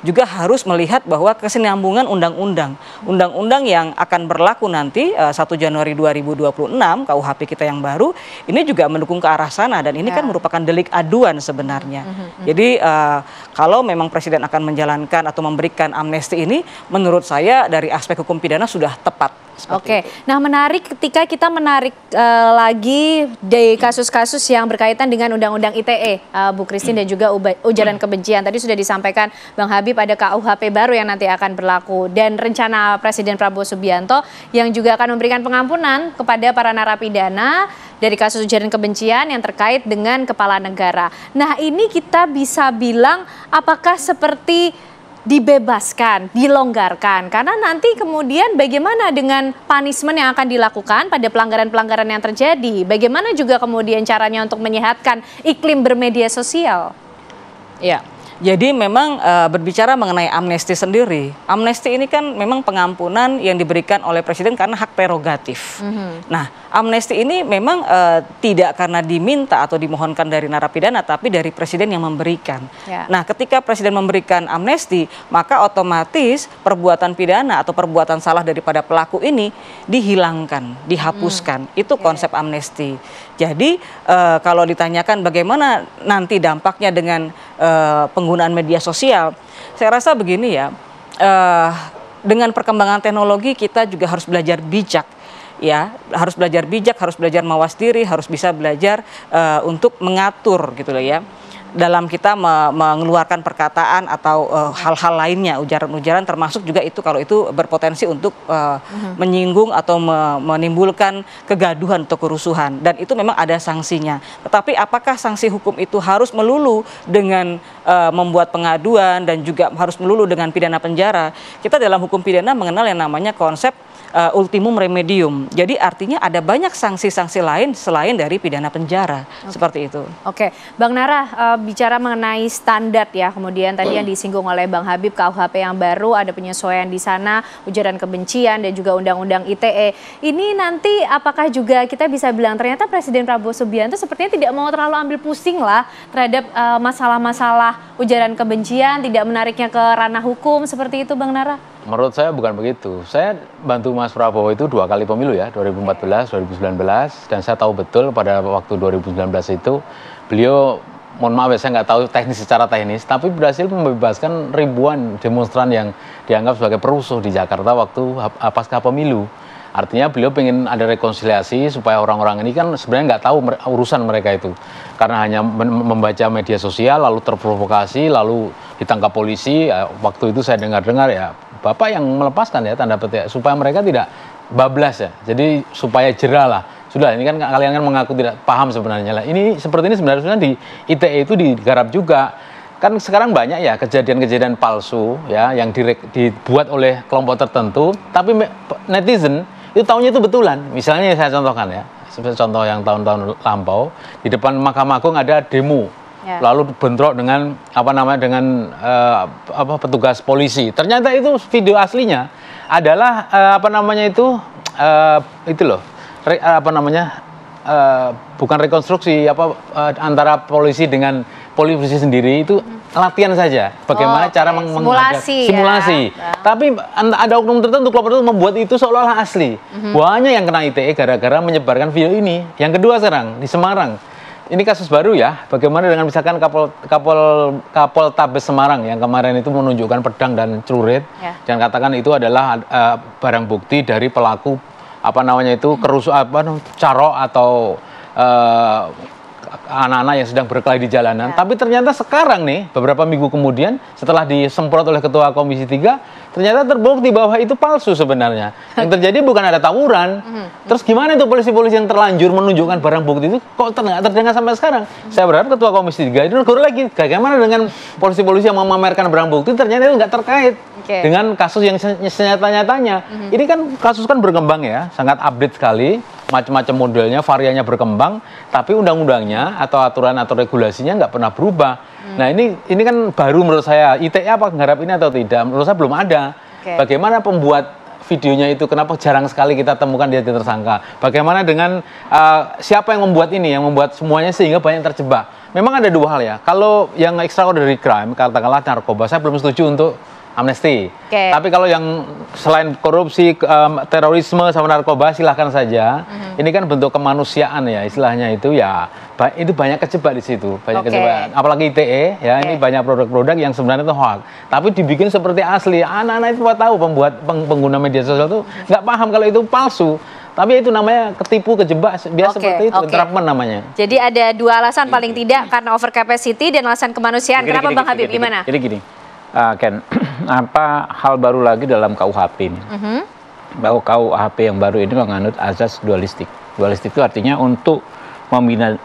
O: juga harus melihat bahwa kesinambungan undang-undang yang akan berlaku nanti 1 Januari 2026 KUHP kita yang baru ini juga mendukung ke arah sana, dan ini kan merupakan delik aduan sebenarnya. Jadi kalau memang presiden akan menjalankan atau memberikan amnesti ini, menurut saya dari aspek hukum pidana sudah tepat.
B: Nah, menarik ketika kita menarik lagi dari kasus-kasus yang berkaitan dengan Undang-Undang ITE, Bu Christine, dan juga ujaran kebencian. Tadi sudah disampaikan Bang Habib ada KUHP baru yang nanti akan berlaku, dan rencana Presiden Prabowo Subianto yang juga akan memberikan pengampunan kepada para narapidana dari kasus ujaran kebencian yang terkait dengan kepala negara. Nah, ini kita bisa bilang apakah seperti dibebaskan, dilonggarkan, karena nanti kemudian bagaimana dengan punishment yang akan dilakukan pada pelanggaran-pelanggaran yang terjadi, bagaimana juga kemudian caranya untuk menyehatkan iklim bermedia sosial.
O: Ya, jadi memang berbicara mengenai amnesti sendiri, amnesti ini kan memang pengampunan yang diberikan oleh presiden karena hak prerogatif. Nah, amnesti ini memang tidak karena diminta atau dimohonkan dari narapidana, tapi dari presiden yang memberikan. Nah, ketika presiden memberikan amnesti, maka otomatis perbuatan pidana atau perbuatan salah daripada pelaku ini dihilangkan, dihapuskan. Itu konsep amnesti. Jadi kalau ditanyakan bagaimana nanti dampaknya dengan penggunaan media sosial, saya rasa begini ya, dengan perkembangan teknologi kita juga harus belajar bijak. Ya, harus belajar bijak, harus belajar mawas diri, harus bisa belajar untuk mengatur gitu loh ya. Dalam kita mengeluarkan perkataan atau hal-hal lainnya, ujaran-ujaran termasuk juga itu kalau itu berpotensi untuk menyinggung atau menimbulkan kegaduhan atau kerusuhan, dan itu memang ada sanksinya. Tetapi apakah sanksi hukum itu harus melulu dengan membuat pengaduan dan juga harus melulu dengan pidana penjara? Kita dalam hukum pidana mengenal yang namanya konsep ultimum remedium. Jadi artinya ada banyak sanksi-sanksi lain selain dari pidana penjara. Seperti itu.
B: Bang Nara, bicara mengenai standar ya, kemudian tadi yang disinggung oleh Bang Habib, KUHP yang baru ada penyesuaian di sana, ujaran kebencian dan juga Undang-Undang ITE. Ini nanti apakah juga kita bisa bilang ternyata Presiden Prabowo Subianto sepertinya tidak mau terlalu ambil pusing lah terhadap masalah-masalah ujaran kebencian, tidak menariknya ke ranah hukum, seperti itu Bang Nara?
N: Menurut saya bukan begitu. Saya bantu Mas Prabowo itu 2 kali pemilu ya, 2014, 2019, dan saya tahu betul pada waktu 2019 itu beliau, mohon maaf ya, saya nggak tahu teknis secara teknis, tapi berhasil membebaskan ribuan demonstran yang dianggap sebagai perusuh di Jakarta waktu pasca pemilu. Artinya beliau ingin ada rekonsiliasi supaya orang-orang ini kan sebenarnya nggak tahu urusan mereka itu. Karena hanya membaca media sosial lalu terprovokasi, lalu ditangkap polisi. Waktu itu saya dengar-dengar ya, Bapak yang melepaskan ya, tanda petik, supaya mereka tidak bablas ya. Jadi supaya jerah lah. Sudah, ini kan kalian kan mengaku tidak paham sebenarnya lah. Ini seperti ini sebenarnya di ITE itu digarap juga. Kan sekarang banyak ya kejadian-kejadian palsu ya yang dibuat oleh kelompok tertentu, tapi netizen itu tahunya itu betulan. Misalnya saya contohkan ya, contoh yang tahun-tahun lampau, di depan Mahkamah Agung ada demo, lalu bentrok dengan petugas polisi. Ternyata itu video aslinya adalah bukan rekonstruksi antara polisi dengan polisi sendiri, itu latihan saja bagaimana cara simulasi. Tapi ada oknum tertentu, kelompok tertentu membuat itu seolah-olah asli. Banyak yang kena ITE gara-gara menyebarkan video ini. Yang kedua sekarang di Semarang. Ini kasus baru ya, bagaimana dengan misalkan Kapol Tabes Semarang yang kemarin itu menunjukkan pedang dan celurit, dan katakan itu adalah barang bukti dari pelaku carok atau anak-anak yang sedang berkelahi di jalanan. Tapi ternyata sekarang nih, beberapa minggu kemudian, setelah disemprot oleh Ketua Komisi 3, ternyata terbukti bahwa itu palsu sebenarnya. Yang terjadi bukan ada tawuran. Terus gimana itu polisi-polisi yang terlanjur menunjukkan barang bukti itu kok terdengar sampai sekarang? Saya berharap Ketua Komisi 3 itu negur lagi. Bagaimana dengan polisi-polisi yang memamerkan barang bukti, ternyata itu nggak terkait dengan kasus yang senyata-nyatanya. Ini kan kasus kan berkembang ya, sangat update sekali. Macam-macam modelnya, variannya berkembang, tapi undang-undangnya atau aturan atau regulasinya nggak pernah berubah. Nah ini kan baru menurut saya. ITE apa nggarap ini atau tidak? Menurut saya belum ada. Bagaimana pembuat videonya itu? Kenapa jarang sekali kita temukan dia tersangka? Bagaimana dengan siapa yang membuat ini, yang membuat semuanya sehingga banyak terjebak? Memang ada dua hal ya. Kalau yang extraordinary crime, katakanlah narkoba, saya belum setuju untuk amnesti. Tapi kalau yang selain korupsi, terorisme sama narkoba silahkan saja. Ini kan bentuk kemanusiaan ya istilahnya itu ya. Itu banyak kejebak di situ, banyak kejebak. Apalagi ITE ya, ini banyak produk-produk yang sebenarnya itu hoax. Tapi dibikin seperti asli. Anak-anak itu tahu pengguna media sosial itu nggak paham kalau itu palsu. Tapi itu namanya ketipu, kejebak, biasa seperti itu, entrapment namanya.
B: Jadi ada dua alasan paling tidak, karena over capacity dan alasan kemanusiaan. Kenapa Bang Habib, gimana?
M: Jadi gini, Ken, apa hal baru lagi dalam KUHP ini? Bahwa KUHP yang baru ini menganut azas dualistik. Dualistik itu artinya untuk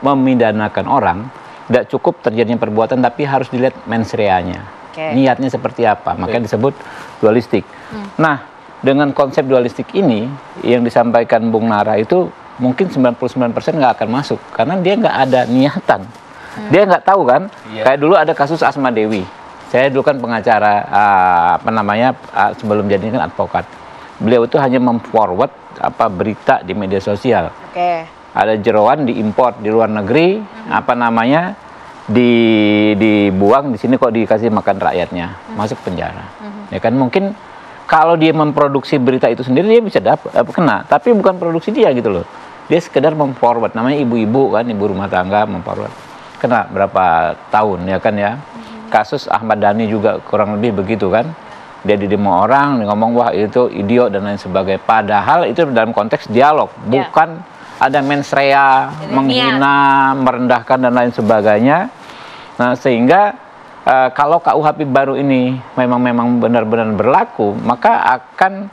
M: memidanakan orang, tidak cukup terjadinya perbuatan, tapi harus dilihat mens rea-nya. Niatnya seperti apa, makanya disebut dualistik. Nah, dengan konsep dualistik ini, yang disampaikan Bung Nara itu mungkin 99% nggak akan masuk. Karena dia nggak ada niatan. Dia nggak tahu kan, kayak dulu ada kasus Asma Dewi. Saya dulu kan pengacara, sebelum jadi kan advokat. Beliau itu hanya memforward berita di media sosial. Ada jeroan diimpor di luar negeri, dibuang di sini kok dikasih makan rakyatnya, masuk penjara. Ya kan mungkin kalau dia memproduksi berita itu sendiri dia bisa kena, tapi bukan produksi dia gitu loh. Dia sekedar memforward, namanya ibu-ibu kan, ibu rumah tangga memforward. Kena berapa tahun ya kan ya. Kasus Ahmad Dhani juga kurang lebih begitu kan. Dia di demo orang, dia ngomong wah itu idiot dan lain sebagainya. Padahal itu dalam konteks dialog, bukan ada mens rea, menghina, merendahkan dan lain sebagainya. Nah sehingga kalau KUHP baru ini memang benar-benar berlaku, maka akan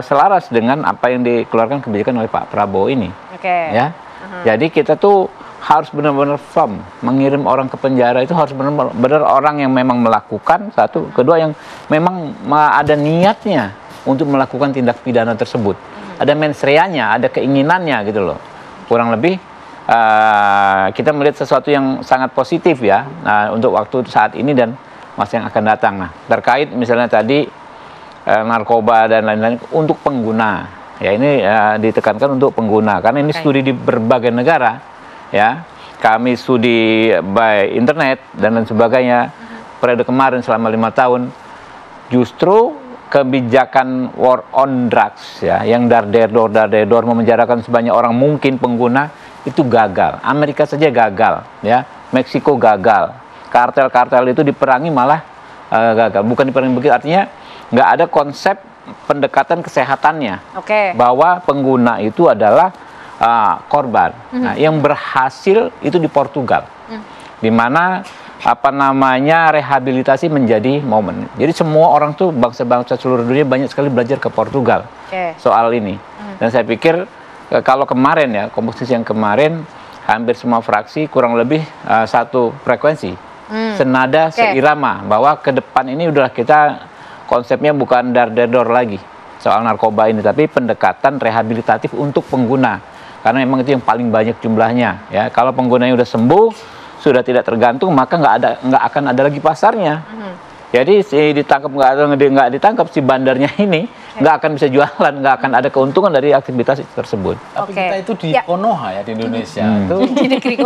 M: selaras dengan apa yang dikeluarkan kebijakan oleh Pak Prabowo ini. Ya, jadi kita tuh harus benar-benar firm mengirim orang ke penjara itu harus benar-benar orang yang memang melakukan satu, kedua yang memang ada niatnya untuk melakukan tindak pidana tersebut, ada mens rea-nya, ada keinginannya gitu loh. Kurang lebih kita melihat sesuatu yang sangat positif ya untuk waktu saat ini dan masa yang akan datang. Nah, terkait misalnya tadi narkoba dan lain-lain untuk pengguna, ya ini ditekankan untuk pengguna karena ini studi di berbagai negara, ya kami studi by internet dan lain sebagainya. Periode kemarin selama 5 tahun justru kebijakan war on drugs ya yang dar-der-dor memenjarakan sebanyak orang mungkin pengguna itu gagal. Amerika saja gagal, ya. Meksiko gagal. Kartel-kartel itu diperangi malah gagal. Bukan diperangi begitu, artinya nggak ada konsep pendekatan kesehatannya. Bahwa pengguna itu adalah korban. Nah, yang berhasil itu di Portugal, di mana rehabilitasi menjadi momen. Jadi semua orang tuh bangsa-bangsa seluruh dunia banyak sekali belajar ke Portugal soal ini. Dan saya pikir kalau kemarin ya, komposisi yang kemarin hampir semua fraksi kurang lebih satu frekuensi, senada, seirama, bahwa ke depan ini udah kita konsepnya bukan dar-der-dor lagi soal narkoba ini, tapi pendekatan rehabilitatif untuk pengguna, karena memang itu yang paling banyak jumlahnya. Ya, kalau penggunanya udah sembuh, sudah tidak tergantung, maka nggak akan ada lagi pasarnya. Jadi si ditangkap nggak ditangkap si bandarnya ini nggak akan bisa jualan, nggak akan ada keuntungan dari aktivitas tersebut.
N: Tapi kita itu di Konoha ya di Indonesia itu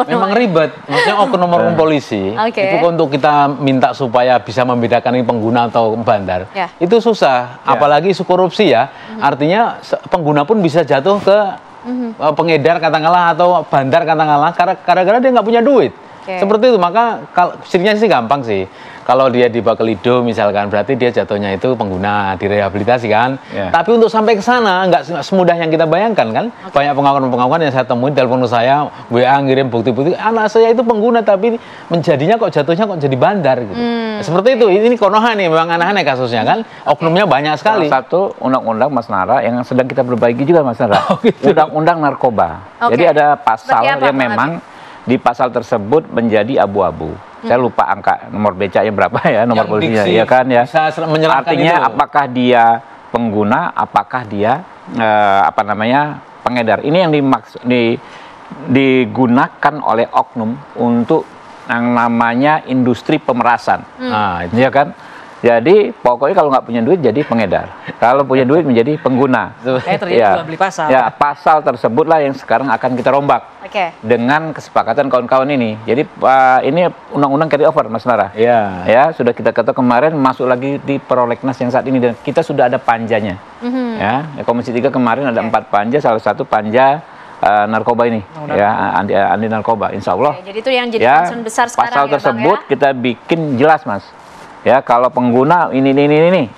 N: memang ribet. Maksudnya oknum polisi itu untuk kita minta supaya bisa membedakan ini pengguna atau bandar itu susah. Apalagi isu korupsi ya. Artinya pengguna pun bisa jatuh ke pengedar katakanlah atau bandar katakanlah karena dia nggak punya duit. Seperti itu, maka cirinya sih gampang sih. kalau dia di Bakelido misalkan, berarti dia jatuhnya itu pengguna, direhabilitasi kan. Tapi untuk sampai ke sana nggak semudah yang kita bayangkan kan. Banyak pengakuan-pengakuan yang saya temui, telepon saya, WA ngirim bukti-bukti, anak saya itu pengguna tapi menjadinya kok jatuhnya kok jadi bandar gitu. Seperti itu. Ini Konoha nih, memang aneh-aneh kasusnya kan. Oknumnya banyak sekali.
M: Salah satu undang-undang Mas Nara yang sedang kita perbaiki juga Mas Nara. Undang-undang narkoba. Jadi ada pasal yang memang di pasal tersebut menjadi abu-abu. Saya lupa angka nomor becanya berapa ya, nomor polisinya, ya kan ya. Artinya itu. Apakah dia pengguna, apakah dia pengedar. Ini yang digunakan oleh oknum untuk yang namanya industri pemerasan. Nah, ya kan. Jadi pokoknya kalau nggak punya duit jadi pengedar. Kalau punya duit menjadi pengguna.
O: Terjadi beli pasal.
M: Ya, pasal tersebutlah yang sekarang akan kita rombak. Dengan kesepakatan kawan-kawan ini. Jadi ini undang-undang carry over, Mas Nara. Ya, sudah kita ketok kemarin, masuk lagi di prolegnas yang saat ini dan kita sudah ada panjanya. Ya, Komisi 3 kemarin ada 4 panja, salah satu panja narkoba ini, ya anti narkoba, insya Allah.
B: Jadi itu yang jadi concern besar sekarang.
M: Pasal tersebut kita bikin jelas, Mas. Ya, kalau pengguna ini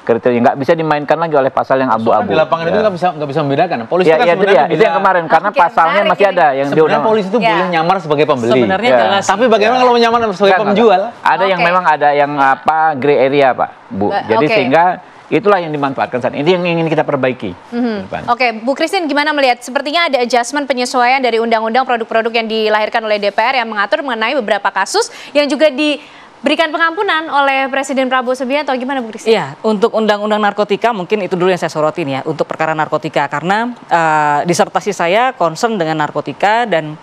M: kriteria nggak bisa dimainkan lagi oleh pasal yang abu-abu.
N: Di lapangan itu nggak bisa membedakan. Polisi kan
M: sebenarnya itu yang kemarin karena pasalnya masih ada yang
N: sebenarnya polisi itu boleh nyamar sebagai pembeli.
O: Sebenarnya jelas.
N: Tapi bagaimana kalau menyamar sebagai penjual?
M: Ada yang memang ada yang gray area, Pak, Bu. Jadi sehingga itulah yang dimanfaatkan saat ini, yang ingin kita perbaiki.
B: Oke, Bu Christine gimana melihat? Sepertinya ada adjustment penyesuaian dari undang-undang produk-produk yang dilahirkan oleh DPR yang mengatur mengenai beberapa kasus yang juga diberikan pengampunan oleh Presiden Prabowo Subianto. Gimana Bu Christine?
O: Iya, untuk undang-undang narkotika mungkin itu dulu yang saya sorotin ya, untuk perkara narkotika. Karena disertasi saya concern dengan narkotika dan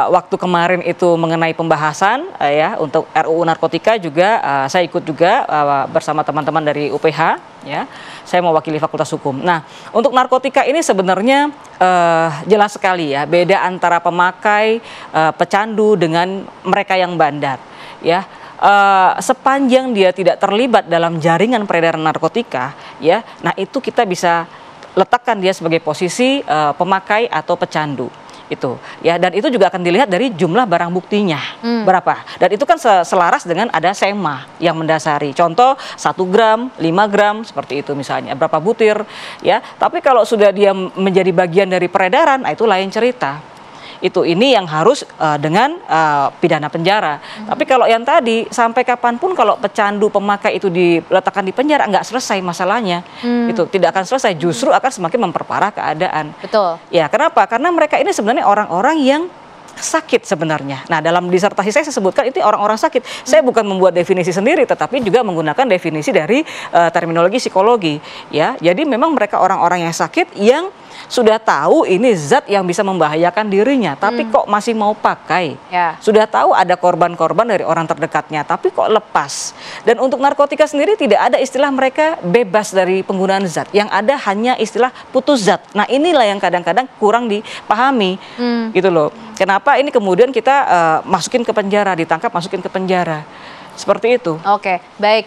O: waktu kemarin itu mengenai pembahasan ya untuk RUU narkotika juga saya ikut juga bersama teman-teman dari UPH ya. Saya mewakili Fakultas Hukum. Nah, untuk narkotika ini sebenarnya jelas sekali ya, beda antara pemakai pecandu dengan mereka yang bandar. Ya, sepanjang dia tidak terlibat dalam jaringan peredaran narkotika, ya, nah itu kita bisa letakkan dia sebagai posisi pemakai atau pecandu itu, ya, dan itu juga akan dilihat dari jumlah barang buktinya berapa, dan itu kan selaras dengan ada SEMA yang mendasari. Contoh 1 gram, 5 gram seperti itu misalnya, berapa butir, ya. Tapi kalau sudah dia menjadi bagian dari peredaran, nah itu lain cerita. Ini yang harus dengan pidana penjara. Tapi kalau yang tadi sampai kapanpun kalau pecandu pemakai itu diletakkan di penjara nggak selesai masalahnya. Itu tidak akan selesai, justru akan semakin memperparah keadaan.
B: Betul.
O: Ya, kenapa? Karena mereka ini sebenarnya orang-orang yang sakit sebenarnya. Nah, dalam disertasi saya sebutkan itu orang-orang sakit. Saya bukan membuat definisi sendiri, tetapi juga menggunakan definisi dari terminologi psikologi. Ya, jadi memang mereka orang-orang yang sakit yang sudah tahu ini zat yang bisa membahayakan dirinya, tapi kok masih mau pakai. Sudah tahu ada korban-korban dari orang terdekatnya, tapi kok lepas. Dan untuk narkotika sendiri tidak ada istilah mereka bebas dari penggunaan zat. Yang ada hanya istilah putus zat. Nah, inilah yang kadang-kadang kurang dipahami. Gitu loh. Kenapa ini kemudian kita masukin ke penjara, ditangkap masukin ke penjara. Seperti itu.
B: Oke, baik.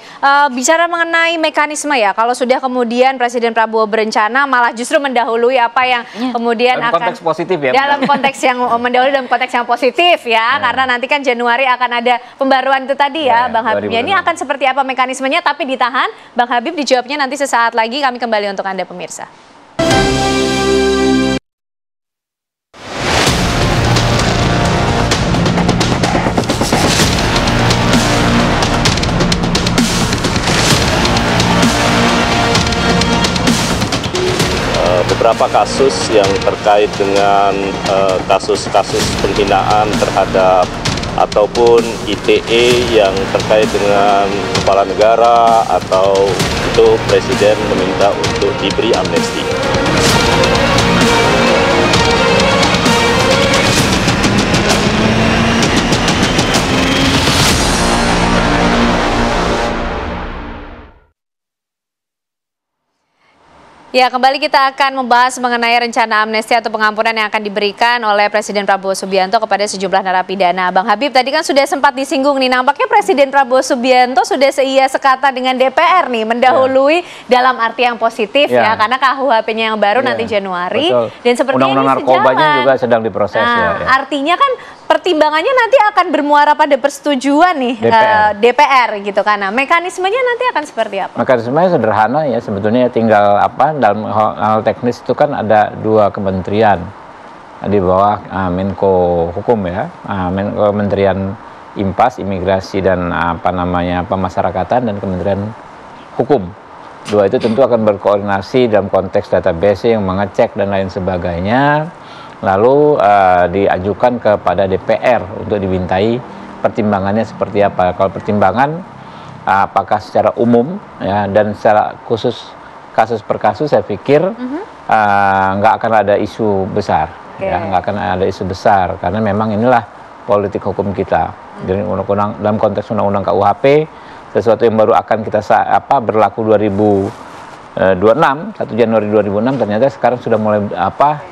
B: Bicara mengenai mekanisme ya, kalau sudah kemudian Presiden Prabowo berencana malah justru mendahului apa yang kemudian
M: dalam konteks positif ya.
B: Dalam konteks yang mendahului dalam konteks yang positif ya, karena nanti kan Januari akan ada pembaruan itu tadi ya, Bang Habib. Ini akan seperti apa mekanismenya, tapi ditahan. Bang Habib dijawabnya nanti sesaat lagi, kami kembali untuk Anda pemirsa.
L: Beberapa kasus yang terkait dengan kasus-kasus penghinaan terhadap ataupun ITE yang terkait dengan kepala negara atau itu Presiden meminta untuk diberi amnesti.
B: Ya, kembali kita akan membahas mengenai rencana amnesti atau pengampunan yang akan diberikan oleh Presiden Prabowo Subianto kepada sejumlah narapidana. Bang Habib, tadi kan sudah sempat disinggung nih, nampaknya Presiden Prabowo Subianto sudah seia sekata dengan DPR nih, mendahului dalam arti yang positif ya, karena KUHP-nya yang baru nanti Januari.
M: Betul.
B: Dan sepertinya
M: undang-undang narkobanya juga sedang diproses ya.
B: Artinya kan pertimbangannya nanti akan bermuara pada persetujuan nih DPR gitu kan. Nah, mekanismenya nanti akan seperti apa?
M: Mekanismenya sederhana ya, sebetulnya tinggal apa, dalam hal teknis itu kan ada 2 kementerian di bawah Menko Hukum ya, Kementerian Impas, Imigrasi dan Pemasyarakatan, dan Kementerian Hukum. 2 itu tentu akan berkoordinasi dalam konteks database yang mengecek dan lain sebagainya, lalu diajukan kepada DPR untuk dimintai pertimbangannya seperti apa. Kalau pertimbangan apakah secara umum ya, dan secara khusus kasus per kasus, saya pikir nggak akan ada isu besar, ya, nggak akan ada isu besar karena memang inilah politik hukum kita. Jadi dalam konteks undang-undang KUHP, sesuatu yang baru akan kita berlaku 1 Januari 2006 ternyata sekarang sudah mulai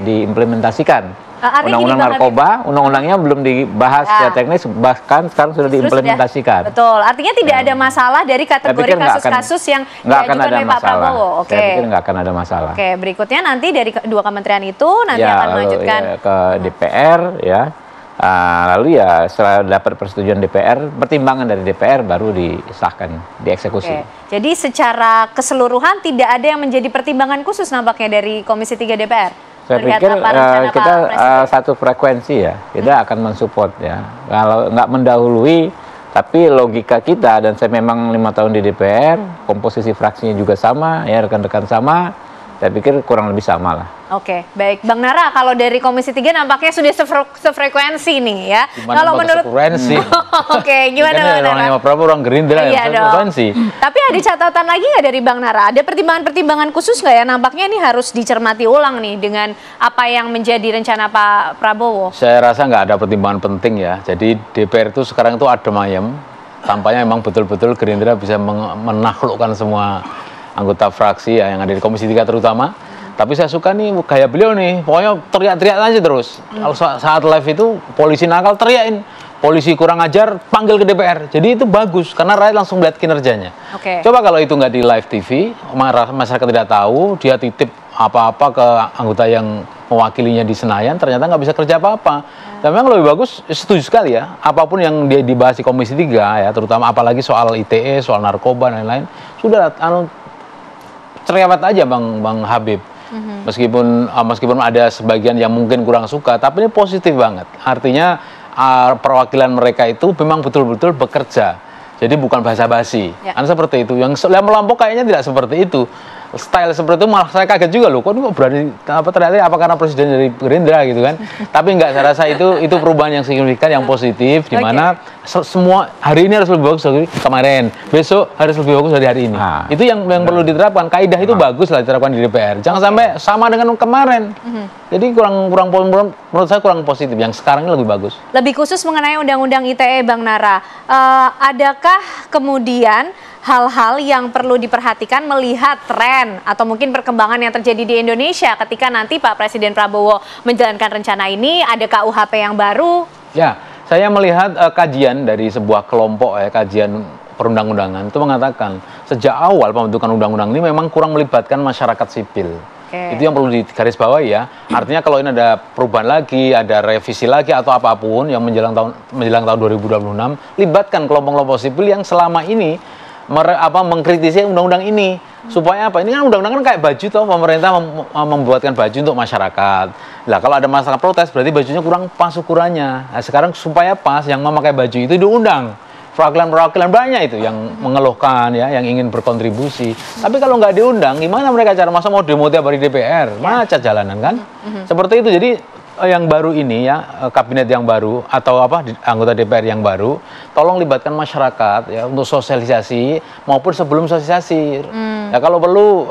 M: diimplementasikan. Undang-undang narkoba, undang-undangnya belum dibahas secara teknis, bahkan sekarang sudah diimplementasikan.
B: Betul, artinya tidak ada masalah dari kategori kasus-kasus yang diajukan oleh Pak Prabowo.
M: Saya pikir nggak akan ada masalah.
B: Oke, berikutnya nanti dari 2 kementerian itu nanti akan melanjutkan
M: ke DPR ya. Lalu ya setelah dapat persetujuan DPR, pertimbangan dari DPR baru disahkan, dieksekusi.
B: Jadi secara keseluruhan tidak ada yang menjadi pertimbangan khusus nampaknya dari Komisi 3 DPR.
M: Saya pikir kita satu frekuensi ya, kita akan mensupport ya. Kalau nggak mendahului, tapi logika kita, dan saya memang 5 tahun di DPR, komposisi fraksinya juga sama, ya rekan-rekan sama, saya pikir kurang lebih sama lah.
B: Oke, baik. Bang Nara, kalau dari Komisi 3 nampaknya sudah sefrekuensi nih ya.
M: Kalau menurut
B: frekuensi. Oke, gimana Bang Nara?
M: Orangnya Prabowo, orang Gerindra ya, frekuensi.
B: Tapi ada catatan lagi nggak dari Bang Nara? Ada pertimbangan-pertimbangan khusus nggak ya? Nampaknya ini harus dicermati ulang nih dengan apa yang menjadi rencana Pak Prabowo.
M: Saya rasa nggak ada pertimbangan penting ya. Jadi DPR itu sekarang itu adem ayem. Tampaknya memang betul-betul Gerindra bisa menaklukkan semua anggota fraksi ya, yang ada di Komisi 3 terutama. Tapi saya suka nih gaya beliau nih, pokoknya teriak-teriak aja terus. Kalau saat live itu polisi nakal teriakin, polisi kurang ajar panggil ke DPR. Jadi itu bagus karena rakyat langsung lihat kinerjanya. Coba kalau itu nggak di live TV, masyarakat tidak tahu, dia titip apa-apa ke anggota yang mewakilinya di Senayan, ternyata nggak bisa kerja apa-apa. Dan memang lebih bagus, setuju sekali ya, apapun yang dia dibahas di Komisi 3 ya, terutama apalagi soal ITE, soal narkoba dan lain-lain, sudah cerewet aja Bang Habib. Meskipun ada sebagian yang mungkin kurang suka, tapi ini positif banget. Artinya perwakilan mereka itu memang betul-betul bekerja. Jadi bukan basa-basi. Kan seperti itu. Yang melampau kayaknya tidak seperti itu. Style seperti itu malah saya kaget juga loh. Kok berani ternyata karena presiden dari Gerindra gitu kan. Tapi enggak, saya rasa itu perubahan yang signifikan, yang positif, di mana semua hari ini harus lebih bagus dari kemarin. Besok harus lebih bagus dari hari ini. Itu yang perlu diterapkan. Kaidah itu bagus lah diterapkan di DPR. Jangan sampai sama dengan kemarin. Jadi menurut saya kurang positif. Yang sekarang ini lebih bagus.
B: Lebih khusus mengenai Undang-Undang ITE, Bang Nara. Adakah kemudian hal-hal yang perlu diperhatikan melihat tren atau mungkin perkembangan yang terjadi di Indonesia ketika nanti Pak Presiden Prabowo menjalankan rencana ini, ada KUHP yang baru?
M: Ya, saya melihat kajian dari sebuah kelompok kajian perundang-undangan itu mengatakan sejak awal pembentukan undang-undang ini memang kurang melibatkan masyarakat sipil. Itu yang perlu digarisbawahi ya. Artinya kalau ini ada perubahan lagi, ada revisi lagi atau apapun yang menjelang tahun 2026, libatkan kelompok-kelompok sipil yang selama ini mengkritisi undang-undang ini. Supaya apa? Ini kan undang-undang kan kayak baju toh, pemerintah membuatkan baju untuk masyarakat. Lah kalau ada masalah protes berarti bajunya kurang pas ukurannya. Nah, sekarang supaya pas yang memakai baju itu diundang. Perwakilan banyak itu yang mengeluhkan ya, yang ingin berkontribusi. Tapi kalau nggak diundang, gimana mereka cara masa mau demo tiap hari DPR? Macet jalanan kan? Seperti itu. Jadi yang baru ini ya, kabinet yang baru atau anggota DPR yang baru, tolong libatkan masyarakat ya untuk sosialisasi maupun sebelum sosialisasi. Ya kalau perlu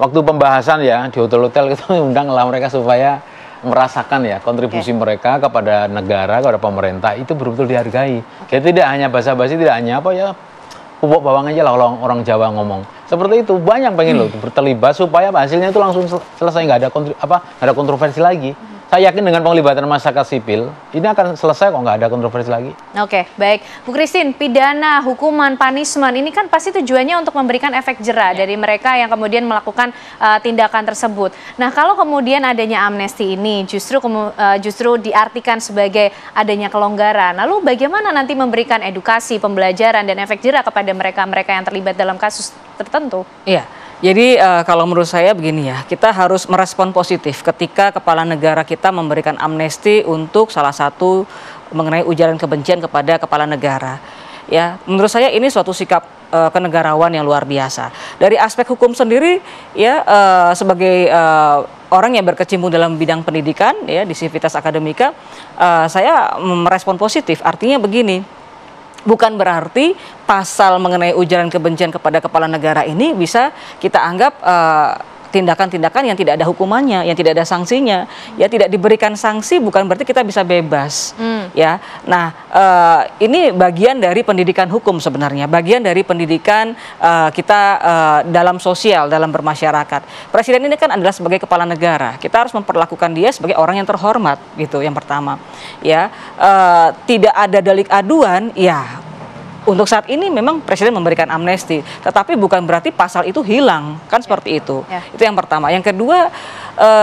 M: waktu pembahasan ya di hotel-hotel kita undanglah mereka supaya merasakan ya kontribusi mereka kepada negara, kepada pemerintah itu betul-betul dihargai. Jadi tidak hanya basa-basi, tidak hanya pupuk bawang aja lah orang Jawa ngomong. Seperti itu, banyak pengen loh terlibat supaya hasilnya itu langsung selesai, nggak ada kontroversi lagi.
N: saya yakin dengan penglibatan masyarakat sipil, ini akan selesai kok, nggak ada kontroversi lagi.
B: Oke, baik. Bu Christine, pidana, hukuman, punishment, ini kan pasti tujuannya untuk memberikan efek jera dari mereka yang kemudian melakukan tindakan tersebut. Nah, kalau kemudian adanya amnesti ini justru diartikan sebagai adanya kelonggaran, lalu bagaimana nanti memberikan edukasi, pembelajaran, dan efek jera kepada mereka-mereka yang terlibat dalam kasus tertentu?
O: Iya. Jadi kalau menurut saya begini ya, kita harus merespon positif ketika kepala negara kita memberikan amnesti untuk salah satu mengenai ujaran kebencian kepada kepala negara. Ya, menurut saya ini suatu sikap kenegarawan yang luar biasa. Dari aspek hukum sendiri, ya sebagai orang yang berkecimpung dalam bidang pendidikan, ya di Civitas Akademika, saya merespon positif. Artinya begini. Bukan berarti pasal mengenai ujaran kebencian kepada kepala negara ini bisa kita anggap tindakan-tindakan yang tidak ada hukumannya, yang tidak ada sanksinya. Ya, tidak diberikan sanksi bukan berarti kita bisa bebas. Ya, nah ini bagian dari pendidikan hukum sebenarnya, bagian dari pendidikan kita dalam sosial, dalam bermasyarakat. Presiden ini kan adalah sebagai kepala negara, kita harus memperlakukan dia sebagai orang yang terhormat, gitu. Yang pertama, ya tidak ada delik aduan, ya. Untuk saat ini memang Presiden memberikan amnesti, tetapi bukan berarti pasal itu hilang, kan seperti itu. Itu yang pertama. Yang kedua,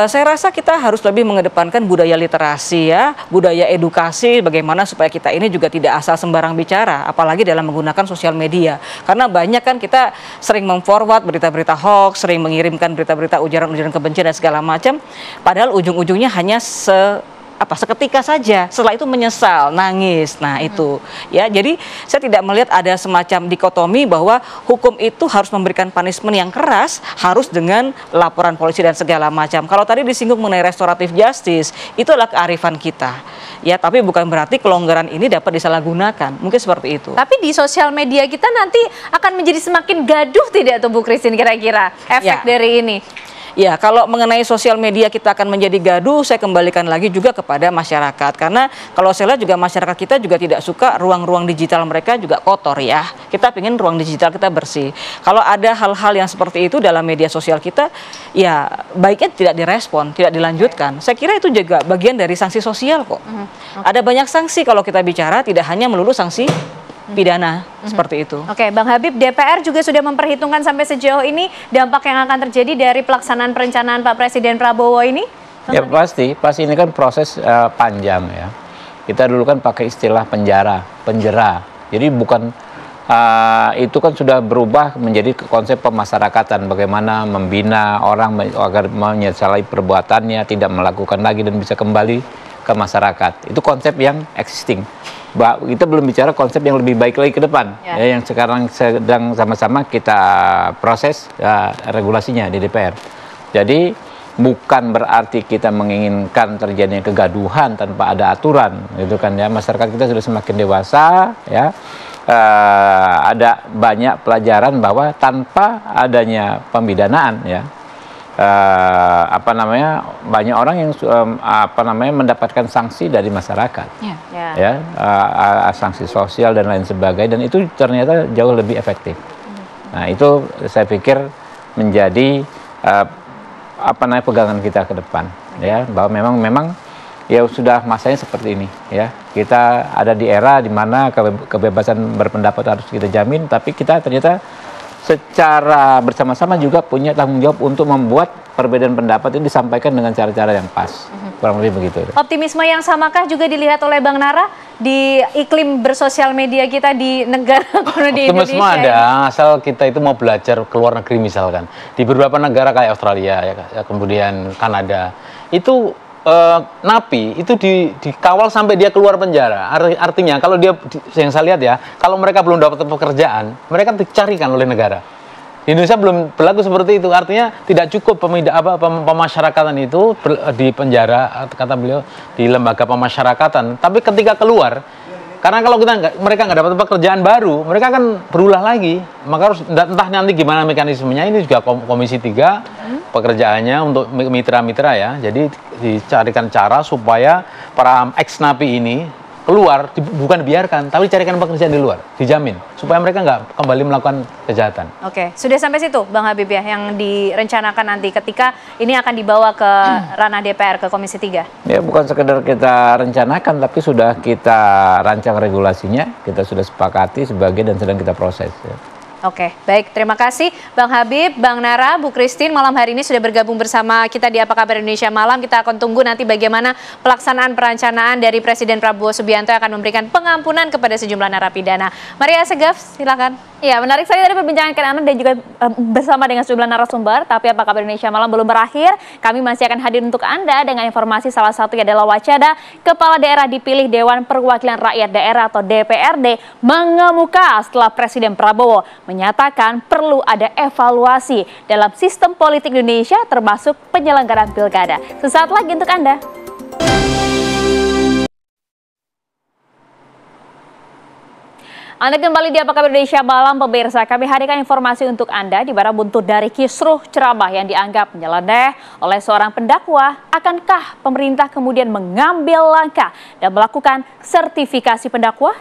O: saya rasa kita harus lebih mengedepankan budaya literasi, ya, budaya edukasi, bagaimana supaya kita ini juga tidak asal sembarang bicara, apalagi dalam menggunakan sosial media. Karena banyak kan kita sering memforward berita-berita hoax, sering mengirimkan berita-berita ujaran-ujaran kebencian dan segala macam, padahal ujung-ujungnya hanya seketika saja, setelah itu menyesal, nangis. Nah itu ya, jadi saya tidak melihat ada semacam dikotomi bahwa hukum itu harus memberikan punishment yang keras, harus dengan laporan polisi dan segala macam. Kalau tadi disinggung mengenai restoratif justice, itu adalah kearifan kita. Ya, tapi bukan berarti kelonggaran ini dapat disalahgunakan. Mungkin seperti itu.
B: Tapi di sosial media kita nanti akan menjadi semakin gaduh tidak tuh Bu Christine, kira-kira efek dari ini?
O: Ya, kalau mengenai sosial media kita akan menjadi gaduh, saya kembalikan lagi juga kepada masyarakat. Karena kalau saya lihat juga masyarakat kita juga tidak suka ruang-ruang digital mereka juga kotor, ya. Kita ingin ruang digital kita bersih. Kalau ada hal-hal yang seperti itu dalam media sosial kita, ya baiknya tidak direspon, tidak dilanjutkan. Saya kira itu juga bagian dari sanksi sosial kok. Ada banyak sanksi kalau kita bicara, tidak hanya melulu sanksi pidana, seperti itu.
B: Oke, Bang Habib, DPR juga sudah memperhitungkan sampai sejauh ini dampak yang akan terjadi dari pelaksanaan perencanaan Pak Presiden Prabowo ini?
M: Ya pasti ini kan proses panjang ya. Kita dulu kan pakai istilah penjera. Jadi bukan itu kan sudah berubah menjadi konsep pemasyarakatan, bagaimana membina orang agar menyesali perbuatannya, tidak melakukan lagi dan bisa kembali ke masyarakat. Itu konsep yang existing. Kita belum bicara konsep yang lebih baik lagi ke depan, ya, yang sekarang sedang sama-sama kita proses regulasinya di DPR. Jadi bukan berarti kita menginginkan terjadinya kegaduhan tanpa ada aturan, gitu kan ya. Masyarakat kita sudah semakin dewasa, ya. Ada banyak pelajaran bahwa tanpa adanya pemidanaan, ya, banyak orang yang mendapatkan sanksi dari masyarakat, sanksi sosial dan lain sebagainya, dan itu ternyata jauh lebih efektif. Nah itu saya pikir menjadi pegangan kita ke depan, ya, bahwa memang ya sudah masanya seperti ini, ya. Kita ada di era di mana kebebasan berpendapat harus kita jamin, tapi kita ternyata secara bersama-sama juga punya tanggung jawab untuk membuat perbedaan pendapat ini disampaikan dengan cara-cara yang pas. Kurang lebih begitu.
B: Optimisme yang samakah juga dilihat oleh Bang Nara di iklim bersosial media kita di negara di Indonesia?
N: Optimisme ada, asal kita itu mau belajar ke luar negeri misalkan. Di beberapa negara kayak Australia, ya, kemudian Kanada, itu napi itu dikawal sampai dia keluar penjara. Artinya kalau dia, yang saya lihat ya, kalau mereka belum dapat pekerjaan, mereka dicarikan oleh negara. Di Indonesia belum berlaku seperti itu. Artinya tidak cukup pemasyarakatan itu di penjara, kata beliau, di lembaga pemasyarakatan. Tapi ketika keluar, karena kalau mereka nggak dapat pekerjaan baru, mereka akan berulah lagi. Maka harus entah nanti gimana mekanismenya. Ini juga Komisi 3 pekerjaannya untuk mitra-mitra, ya. Jadi dicarikan cara supaya para ex-napi ini keluar, bukan dibiarkan, tapi carikan pekerjaan di luar, dijamin, supaya mereka nggak kembali melakukan kejahatan.
B: Oke, sudah sampai situ Bang Habib ya, yang direncanakan nanti ketika ini akan dibawa ke ranah DPR, ke Komisi 3?
M: Ya, bukan sekedar kita rencanakan, tapi sudah kita rancang regulasinya, kita sudah sepakati sebagai dan sedang kita proses. Ya.
B: Oke, baik. Terima kasih Bang Habib, Bang Nara, Bu Christine malam hari ini sudah bergabung bersama kita di Apa Kabar Indonesia Malam. Kita akan tunggu nanti bagaimana pelaksanaan perencanaan dari Presiden Prabowo Subianto yang akan memberikan pengampunan kepada sejumlah narapidana. Maria Segaf, silakan.
C: Ya, menarik sekali tadi perbincangan Anda dan juga bersama dengan sejumlah narasumber. Tapi Apa Kabar Indonesia Malam belum berakhir. Kami masih akan hadir untuk Anda dengan informasi salah satunya adalah wacana kepala daerah dipilih Dewan Perwakilan Rakyat Daerah atau DPRD mengemuka setelah Presiden Prabowo menyatakan perlu ada evaluasi dalam sistem politik Indonesia termasuk penyelenggaraan pilkada. Sesaat lagi untuk Anda. Anda kembali di Apa Kabar Indonesia Malam, pemirsa. Kami hadirkan informasi untuk Anda di mana buntut dari kisruh ceramah yang dianggap nyeleneh oleh seorang pendakwa. Akankah pemerintah kemudian mengambil langkah dan melakukan sertifikasi pendakwa?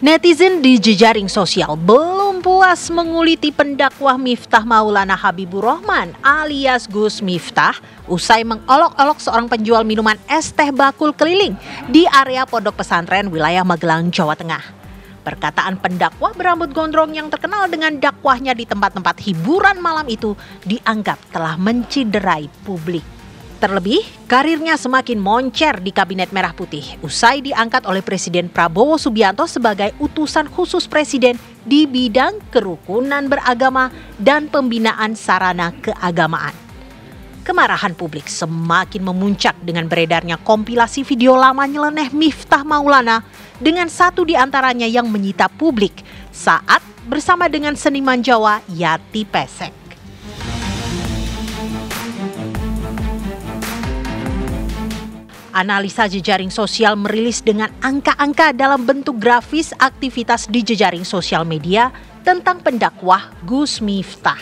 P: Netizen di jejaring sosial belum puas menguliti pendakwah Miftah Maulana Habibur Rahman alias Gus Miftah usai mengolok-olok seorang penjual minuman es teh bakul keliling di area pondok pesantren wilayah Magelang, Jawa Tengah. Perkataan pendakwa berambut gondrong yang terkenal dengan dakwahnya di tempat-tempat hiburan malam itu dianggap telah menciderai publik. Terlebih, karirnya semakin moncer di Kabinet Merah Putih usai diangkat oleh Presiden Prabowo Subianto sebagai utusan khusus Presiden di bidang kerukunan beragama dan pembinaan sarana keagamaan. Kemarahan publik semakin memuncak dengan beredarnya kompilasi video lama nyeleneh Miftah Maulana dengan satu di antaranya yang menyita publik saat bersama dengan seniman Jawa Yati Pesek. Analisa jejaring sosial merilis dengan angka-angka dalam bentuk grafis aktivitas di jejaring sosial media tentang pendakwah Gus Miftah.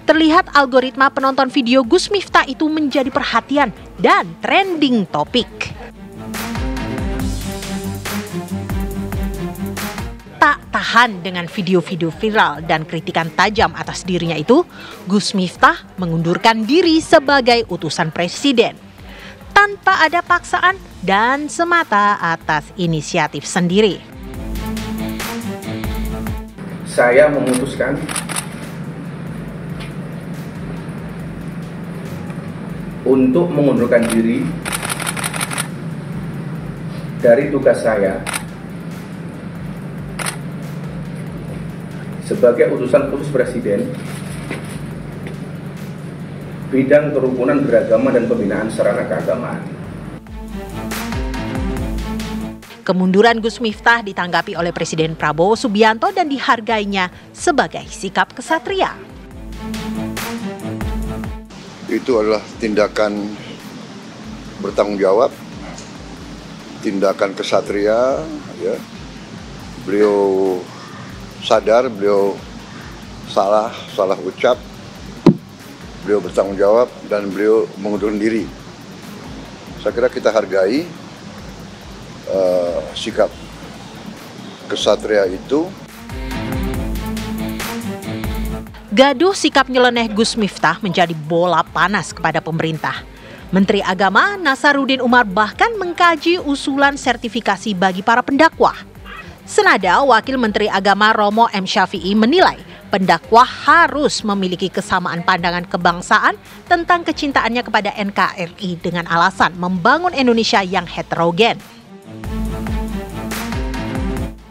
P: Terlihat algoritma penonton video Gus Miftah itu menjadi perhatian dan trending topik. Tak tahan dengan video-video viral dan kritikan tajam atas dirinya itu, Gus Miftah mengundurkan diri sebagai utusan presiden tanpa ada paksaan dan semata atas inisiatif sendiri.
Q: Saya memutuskan untuk mengundurkan diri dari tugas saya sebagai utusan khusus Presiden bidang kerukunan beragama dan pembinaan sarana keagamaan.
P: Kemunduran Gus Miftah ditanggapi oleh Presiden Prabowo Subianto dan dihargainya sebagai sikap kesatria.
R: Itu adalah tindakan bertanggung jawab, tindakan kesatria. Ya. Beliau sadar, beliau salah ucap. Beliau bertanggung jawab dan beliau mengundurkan diri. Saya kira kita hargai sikap kesatria itu.
P: Gaduh sikap nyeleneh Gus Miftah menjadi bola panas kepada pemerintah. Menteri Agama Nasaruddin Umar bahkan mengkaji usulan sertifikasi bagi para pendakwah. Senada Wakil Menteri Agama Romo M. Syafi'i menilai pendakwah harus memiliki kesamaan pandangan kebangsaan tentang kecintaannya kepada NKRI dengan alasan membangun Indonesia yang heterogen.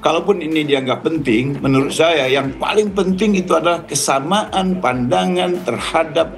S: Kalaupun ini dianggap penting, menurut saya yang paling penting itu adalah kesamaan pandangan terhadap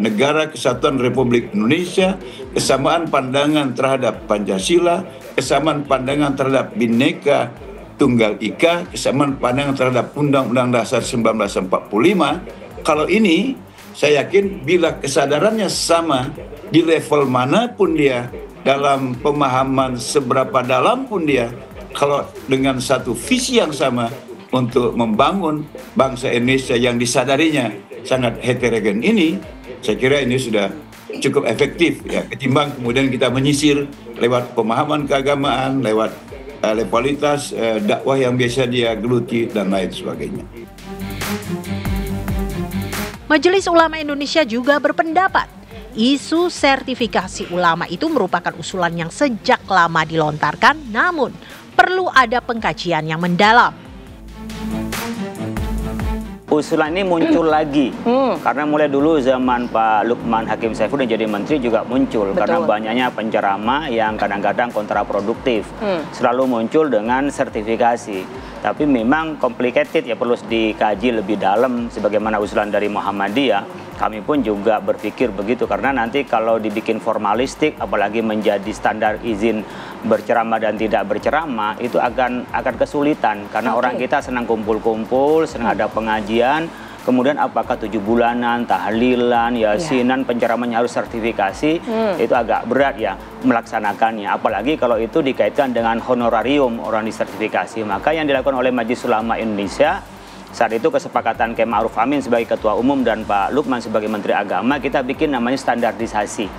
S: Negara Kesatuan Republik Indonesia, kesamaan pandangan terhadap Pancasila, kesamaan pandangan terhadap Bhinneka Tunggal Ika, kesamaan pandangan terhadap Undang-Undang Dasar 1945. Kalau ini, saya yakin bila kesadarannya sama di level manapun dia, dalam pemahaman seberapa dalam pun dia, kalau dengan satu visi yang sama untuk membangun bangsa Indonesia yang disadarinya sangat heterogen ini, saya kira ini sudah cukup efektif ya, ketimbang kemudian kita menyisir lewat pemahaman keagamaan, lewat kualitas dakwah yang biasa dia geluti dan lain sebagainya.
P: Majelis Ulama Indonesia juga berpendapat isu sertifikasi ulama itu merupakan usulan yang sejak lama dilontarkan, namun perlu ada pengkajian yang mendalam.
T: Usulan ini muncul lagi karena mulai dulu zaman Pak Lukman Hakim Saifuddin jadi menteri juga muncul. Betul. Karena banyaknya penceramah yang kadang-kadang kontraproduktif selalu muncul dengan sertifikasi. Tapi memang complicated ya, perlu dikaji lebih dalam sebagaimana usulan dari Muhammadiyah. Kami pun juga berpikir begitu karena nanti kalau dibikin formalistik apalagi menjadi standar izin berceramah dan tidak berceramah itu akan kesulitan karena orang kita senang kumpul-kumpul, senang ada pengajian, kemudian apakah 7 bulanan, tahlilan, yasinan, penceramannya harus sertifikasi, itu agak berat ya melaksanakannya. Apalagi kalau itu dikaitkan dengan honorarium orang disertifikasi. Maka yang dilakukan oleh Majelis Ulama Indonesia saat itu kesepakatan Kiai Ma'ruf Amin sebagai Ketua Umum dan Pak Lukman sebagai Menteri Agama, kita bikin namanya standarisasi.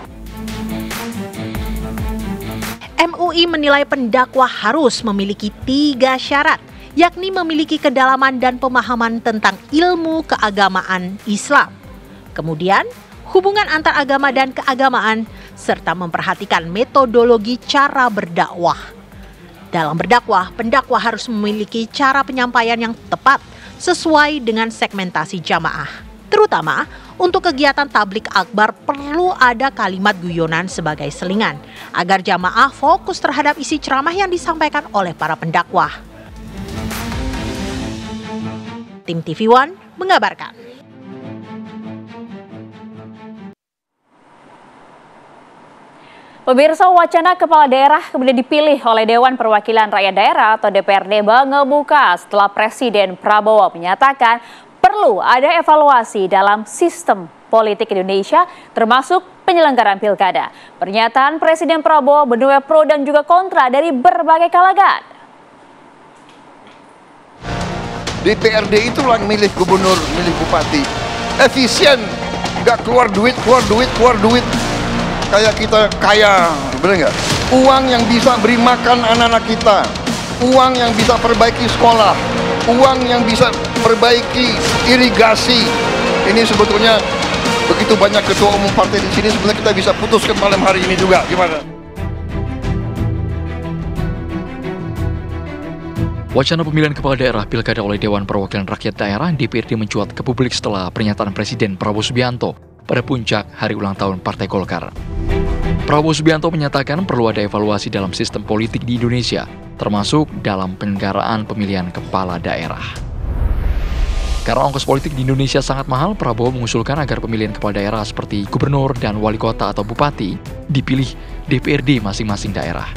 P: MUI menilai pendakwah harus memiliki 3 syarat, yakni memiliki kedalaman dan pemahaman tentang ilmu keagamaan Islam. Kemudian, hubungan antar agama dan keagamaan, serta memperhatikan metodologi cara berdakwah. Dalam berdakwah, pendakwah harus memiliki cara penyampaian yang tepat sesuai dengan segmentasi jamaah. Terutama untuk kegiatan tablik akbar perlu ada kalimat guyonan sebagai selingan agar jamaah fokus terhadap isi ceramah yang disampaikan oleh para pendakwah. Tim TV One mengabarkan.
C: Pemirsa, wacana kepala daerah kemudian dipilih oleh Dewan Perwakilan Rakyat Daerah atau DPRD mengemuka setelah Presiden Prabowo menyatakan perlu ada evaluasi dalam sistem politik Indonesia termasuk penyelenggaraan pilkada. Pernyataan Presiden Prabowo menuai pro dan juga kontra dari berbagai kalangan.
R: DPRD itulah yang milih gubernur, milih bupati. Efisien, nggak keluar duit. Kayak kita kaya, bener nggak? Uang yang bisa beri makan anak-anak kita, uang yang bisa perbaiki sekolah, uang yang bisa perbaiki irigasi. Ini sebetulnya begitu banyak ketua umum partai di sini, sebenarnya kita bisa putuskan malam hari ini juga. Gimana?
U: Wacana pemilihan kepala daerah pilkada oleh Dewan Perwakilan Rakyat Daerah DPRD mencuat ke publik setelah pernyataan Presiden Prabowo Subianto pada puncak hari ulang tahun Partai Golkar. Prabowo Subianto menyatakan perlu ada evaluasi dalam sistem politik di Indonesia, termasuk dalam penyelenggaraan pemilihan kepala daerah. Karena ongkos politik di Indonesia sangat mahal, Prabowo mengusulkan agar pemilihan kepala daerah seperti gubernur dan wali kota atau bupati dipilih DPRD masing-masing daerah.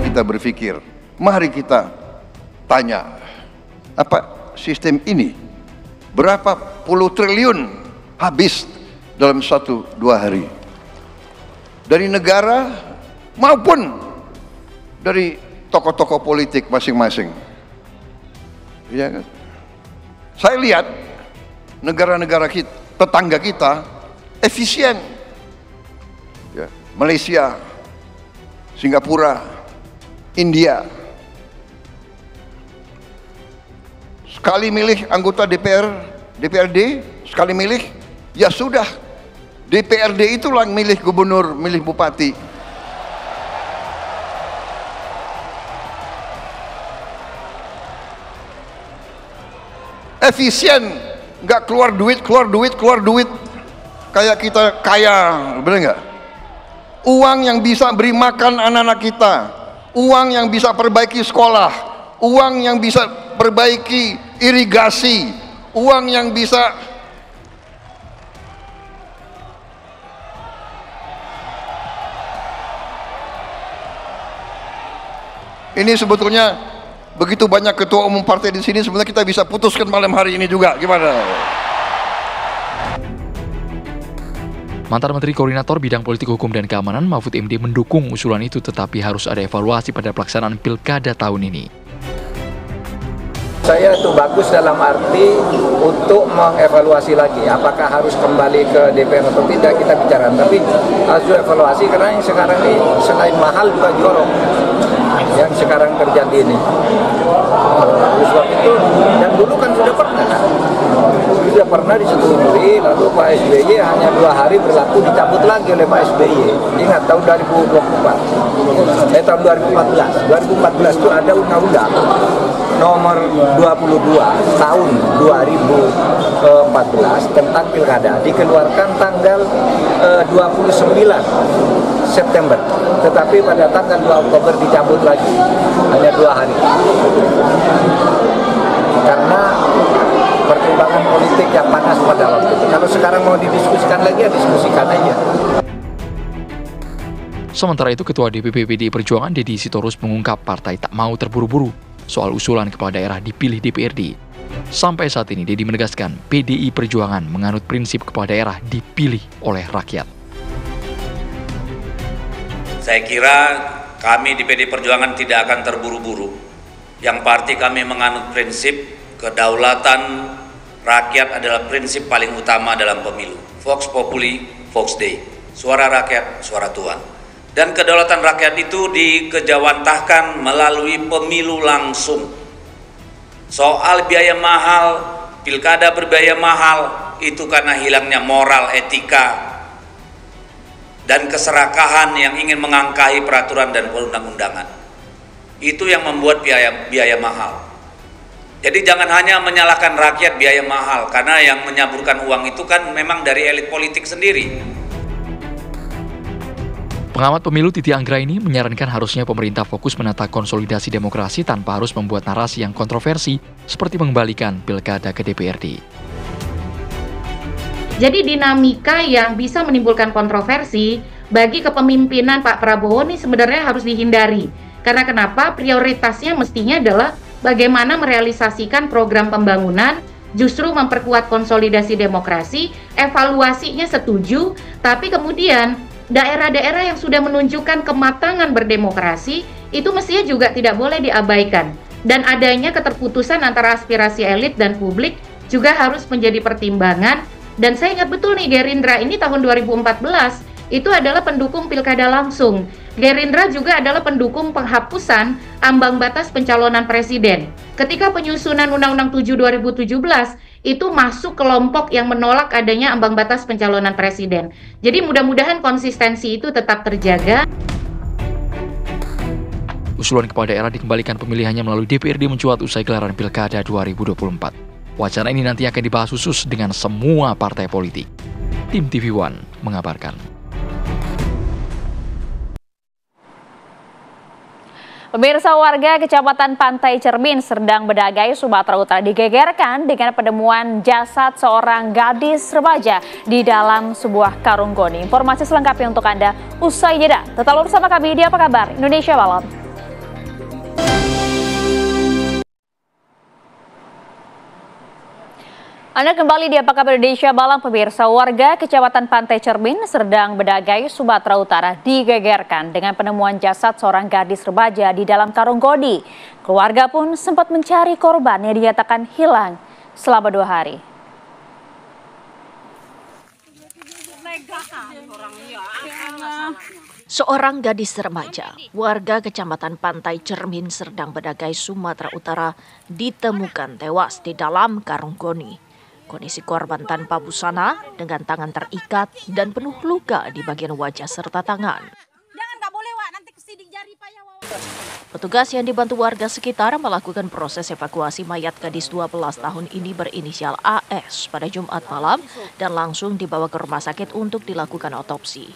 R: Kita berpikir, mari kita tanya, apa sistem ini berapa puluh triliun habis dalam 1-2 hari dari negara maupun dari tokoh-tokoh politik masing-masing. Ya kan? Saya lihat negara-negara kita, tetangga kita efisien. Ya, Malaysia, Singapura, India. Sekali milih anggota DPRD, sekali milih, ya sudah. DPRD itulah yang milih gubernur, milih bupati. Efisien, nggak keluar duit. Kayak kita kaya, bener nggak? Uang yang bisa beri makan anak-anak kita, uang yang bisa perbaiki sekolah, uang yang bisa perbaiki irigasi, uang yang bisa Ini sebetulnya begitu banyak ketua umum partai di sini, sebenarnya kita bisa putuskan malam hari ini juga. Gimana?
U: Mantan Menteri Koordinator Bidang Politik Hukum dan Keamanan Mahfud MD mendukung usulan itu, tetapi harus ada evaluasi pada pelaksanaan pilkada tahun ini.
D: Saya itu bagus dalam arti untuk mengevaluasi lagi apakah harus kembali ke DPR atau tidak, kita bicara, tapi harus evaluasi karena yang sekarang ini selain mahal juga jorok yang sekarang terjadi ini. Oleh sebab itu, dan dulu kan sudah pernah disetujui, lalu Pak SBY hanya 2 hari berlaku dicabut lagi oleh Pak SBY. Ingat tahun 2014 itu ada undang-undang nomor 22 tahun 2014 tentang pilkada, dikeluarkan tanggal 29 September, tetapi pada tanggal 2 Oktober dicabut lagi, hanya 2 hari. Karena pertimbangan politik yang panas pada waktu itu. Kalau sekarang mau didiskusikan lagi, ya diskusikan aja.
U: Sementara itu, Ketua DPP PDI Perjuangan Deddy Sitorus mengungkap partai tak mau terburu-buru soal usulan kepala daerah dipilih DPRD. Sampai saat ini, Deddy menegaskan PDI Perjuangan menganut prinsip kepala daerah dipilih oleh rakyat.
V: Saya kira kami di PDI Perjuangan tidak akan terburu-buru. Yang pasti kami menganut prinsip kedaulatan rakyat adalah prinsip paling utama dalam pemilu. Vox Populi, Vox Dei. Suara rakyat, suara Tuhan. Dan kedaulatan rakyat itu dikejawantahkan melalui pemilu langsung. Soal biaya mahal, pilkada berbiaya mahal, itu karena hilangnya moral, etika, dan keserakahan yang ingin mengangkahi peraturan dan perundang-undangan. Itu yang membuat biaya mahal. Jadi jangan hanya menyalahkan rakyat biaya mahal, karena yang menyaburkan uang itu kan memang dari elit politik sendiri.
U: Pengamat pemilu Titi Anggraini menyarankan harusnya pemerintah fokus menata konsolidasi demokrasi tanpa harus membuat narasi yang kontroversi seperti mengembalikan pilkada ke DPRD.
W: Jadi dinamika yang bisa menimbulkan kontroversi bagi kepemimpinan Pak Prabowo ini sebenarnya harus dihindari. Karena kenapa? Prioritasnya mestinya adalah bagaimana merealisasikan program pembangunan, justru memperkuat konsolidasi demokrasi, evaluasinya setuju, tapi kemudian daerah-daerah yang sudah menunjukkan kematangan berdemokrasi itu mestinya juga tidak boleh diabaikan. Dan adanya keterputusan antara aspirasi elit dan publik juga harus menjadi pertimbangan. Dan saya ingat betul nih, Gerindra ini tahun 2014 itu adalah pendukung pilkada langsung. Gerindra juga adalah pendukung penghapusan ambang batas pencalonan presiden. Ketika penyusunan Undang-Undang 7 2017 itu masuk kelompok yang menolak adanya ambang batas pencalonan presiden. Jadi mudah-mudahan konsistensi itu tetap terjaga.
U: Usulan kepala daerah dikembalikan pemilihannya melalui DPRD mencuat usai gelaran Pilkada 2024. Wacana ini nanti akan dibahas khusus dengan semua partai politik. Tim TV One mengabarkan.
C: Pemirsa, warga Kecamatan Pantai Cermin, Serdang Bedagai, Sumatera Utara digegerkan dengan penemuan jasad seorang gadis remaja di dalam sebuah karung goni. Informasi selengkapnya untuk Anda usai jeda. Tetaplah bersama kami di Apa Kabar Indonesia Malam. Anda kembali di Apa Kabar Indonesia Malam, pemirsa. Warga Kecamatan Pantai Cermin, Serdang Bedagai, Sumatera Utara digegerkan dengan penemuan jasad seorang gadis remaja di dalam karung goni. Keluarga pun sempat mencari korban yang dinyatakan hilang selama 2 hari.
X: Seorang gadis remaja, warga Kecamatan Pantai Cermin, Serdang Bedagai, Sumatera Utara, ditemukan tewas di dalam karung goni. Kondisi korban tanpa busana, dengan tangan terikat dan penuh luka di bagian wajah serta tangan. Petugas yang dibantu warga sekitar melakukan proses evakuasi mayat gadis 12 tahun ini berinisial AS pada Jumat malam dan langsung dibawa ke rumah sakit untuk dilakukan otopsi.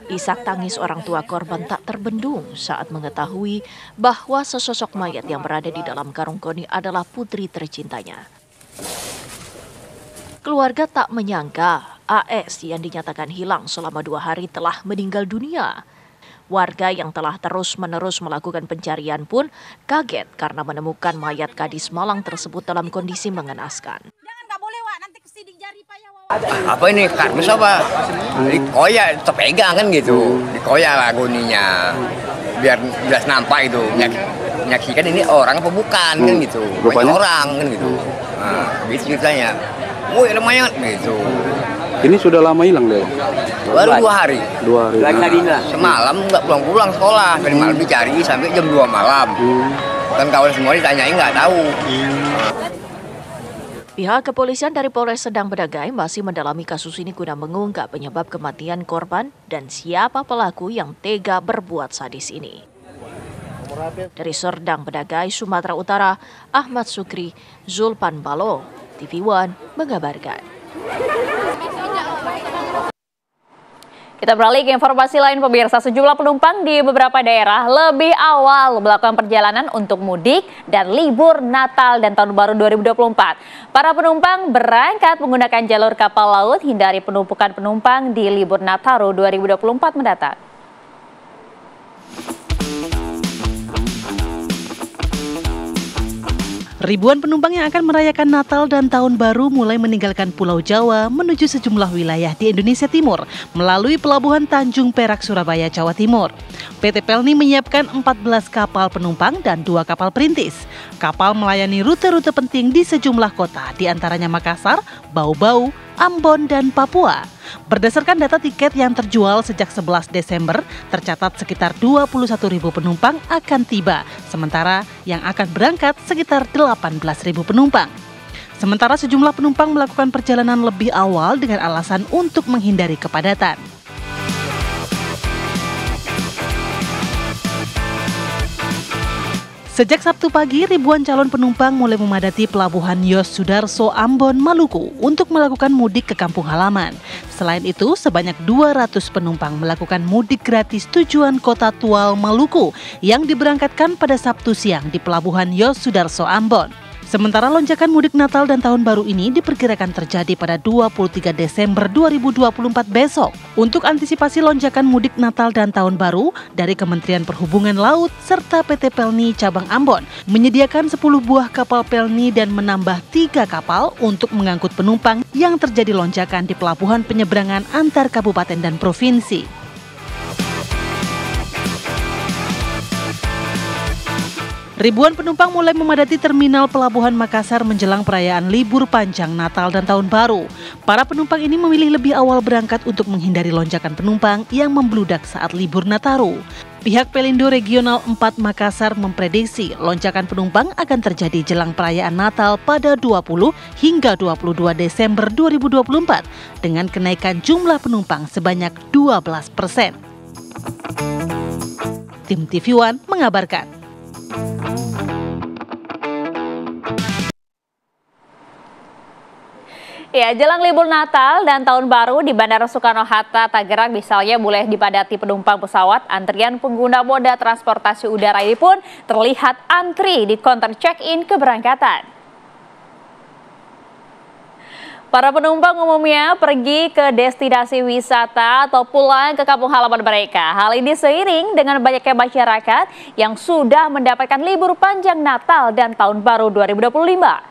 X: Isak tangis orang tua korban tak terbendung saat mengetahui bahwa sesosok mayat yang berada di dalam karung goni adalah putri tercintanya. Keluarga tak menyangka AS yang dinyatakan hilang selama 2 hari telah meninggal dunia. Warga yang telah terus-menerus melakukan pencarian pun kaget karena menemukan mayat gadis Malang tersebut dalam kondisi mengenaskan.
E: Apa ini kardus apa? Dikoyak, terpegang kan gitu. Dikoyak lah goninya. Biar jelas nampak itu. Menyaksikan ini orang apa bukan kan gitu. Banyak orang kan gitu. Nah, gitu ceritanya. Woi, lumayan gitu.
F: Ini sudah lama hilang deh?
E: Baru 2 hari.
F: 2 hari.
E: Semalam nggak pulang-pulang sekolah. Dari malam dicari sampai jam 2 malam. Kan kawan semua ditanyain nggak tahu.
X: Pihak kepolisian dari Polres Serdang Bedagai masih mendalami kasus ini guna mengungkap penyebab kematian korban dan siapa pelaku yang tega berbuat sadis ini. Dari Serdang Bedagai, Sumatera Utara, Ahmad Sukri, Zulpan Balo, TV One mengabarkan.
C: Kita beralih ke informasi lain pemirsa, sejumlah penumpang di beberapa daerah lebih awal melakukan perjalanan untuk mudik dan libur Natal dan Tahun Baru 2024. Para penumpang berangkat menggunakan jalur kapal laut hindari penumpukan penumpang di libur Nataru 2024 mendatang.
A: Ribuan penumpang yang akan merayakan Natal dan Tahun Baru mulai meninggalkan Pulau Jawa menuju sejumlah wilayah di Indonesia Timur melalui Pelabuhan Tanjung Perak, Surabaya, Jawa Timur. PT Pelni menyiapkan 14 kapal penumpang dan 2 kapal perintis. Kapal melayani rute-rute penting di sejumlah kota, di antaranya Makassar, Bau-Bau, Ambon, dan Papua. Berdasarkan data tiket yang terjual sejak 11 Desember, tercatat sekitar 21.000 penumpang akan tiba, sementara yang akan berangkat sekitar 18.000 penumpang. Sementara sejumlah penumpang melakukan perjalanan lebih awal dengan alasan untuk menghindari kepadatan. Sejak Sabtu pagi, ribuan calon penumpang mulai memadati Pelabuhan Yos Sudarso, Ambon, Maluku untuk melakukan mudik ke kampung halaman. Selain itu, sebanyak 200 penumpang melakukan mudik gratis tujuan Kota Tual, Maluku yang diberangkatkan pada Sabtu siang di Pelabuhan Yos Sudarso, Ambon. Sementara lonjakan mudik Natal dan Tahun Baru ini diperkirakan terjadi pada 23 Desember 2024 besok. Untuk antisipasi lonjakan mudik Natal dan Tahun Baru, dari Kementerian Perhubungan Laut serta PT Pelni Cabang Ambon menyediakan 10 buah kapal Pelni dan menambah 3 kapal untuk mengangkut penumpang yang terjadi lonjakan di pelabuhan penyeberangan antar kabupaten dan provinsi. Ribuan penumpang mulai memadati terminal Pelabuhan Makassar menjelang perayaan libur panjang Natal dan Tahun Baru. Para penumpang ini memilih lebih awal berangkat untuk menghindari lonjakan penumpang yang membludak saat libur Nataru. Pihak Pelindo Regional 4 Makassar memprediksi lonjakan penumpang akan terjadi jelang perayaan Natal pada 20 hingga 22 Desember 2024 dengan kenaikan jumlah penumpang sebanyak 12%. Tim TV One mengabarkan.
C: Ya, jelang libur Natal dan Tahun Baru di Bandara Soekarno-Hatta, Tangerang misalnya mulai dipadati penumpang pesawat. Antrian pengguna moda transportasi udara ini pun terlihat antri di counter check-in keberangkatan. Para penumpang umumnya pergi ke destinasi wisata atau pulang ke kampung halaman mereka. Hal ini seiring dengan banyaknya masyarakat yang sudah mendapatkan libur panjang Natal dan Tahun Baru 2025.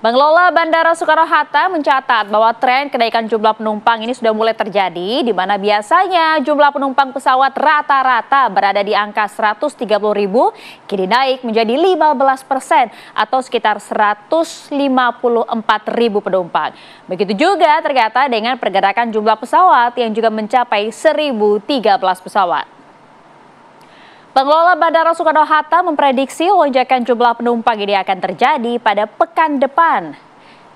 C: Pengelola Bandara Soekarno-Hatta mencatat bahwa tren kenaikan jumlah penumpang ini sudah mulai terjadi, di mana biasanya jumlah penumpang pesawat rata-rata berada di angka 130.000, kini naik menjadi 15% atau sekitar 154.000 penumpang. Begitu juga ternyata dengan pergerakan jumlah pesawat yang juga mencapai 1.013 pesawat. Pengelola Bandara Soekarno-Hatta memprediksi lonjakan jumlah penumpang ini akan terjadi pada pekan depan,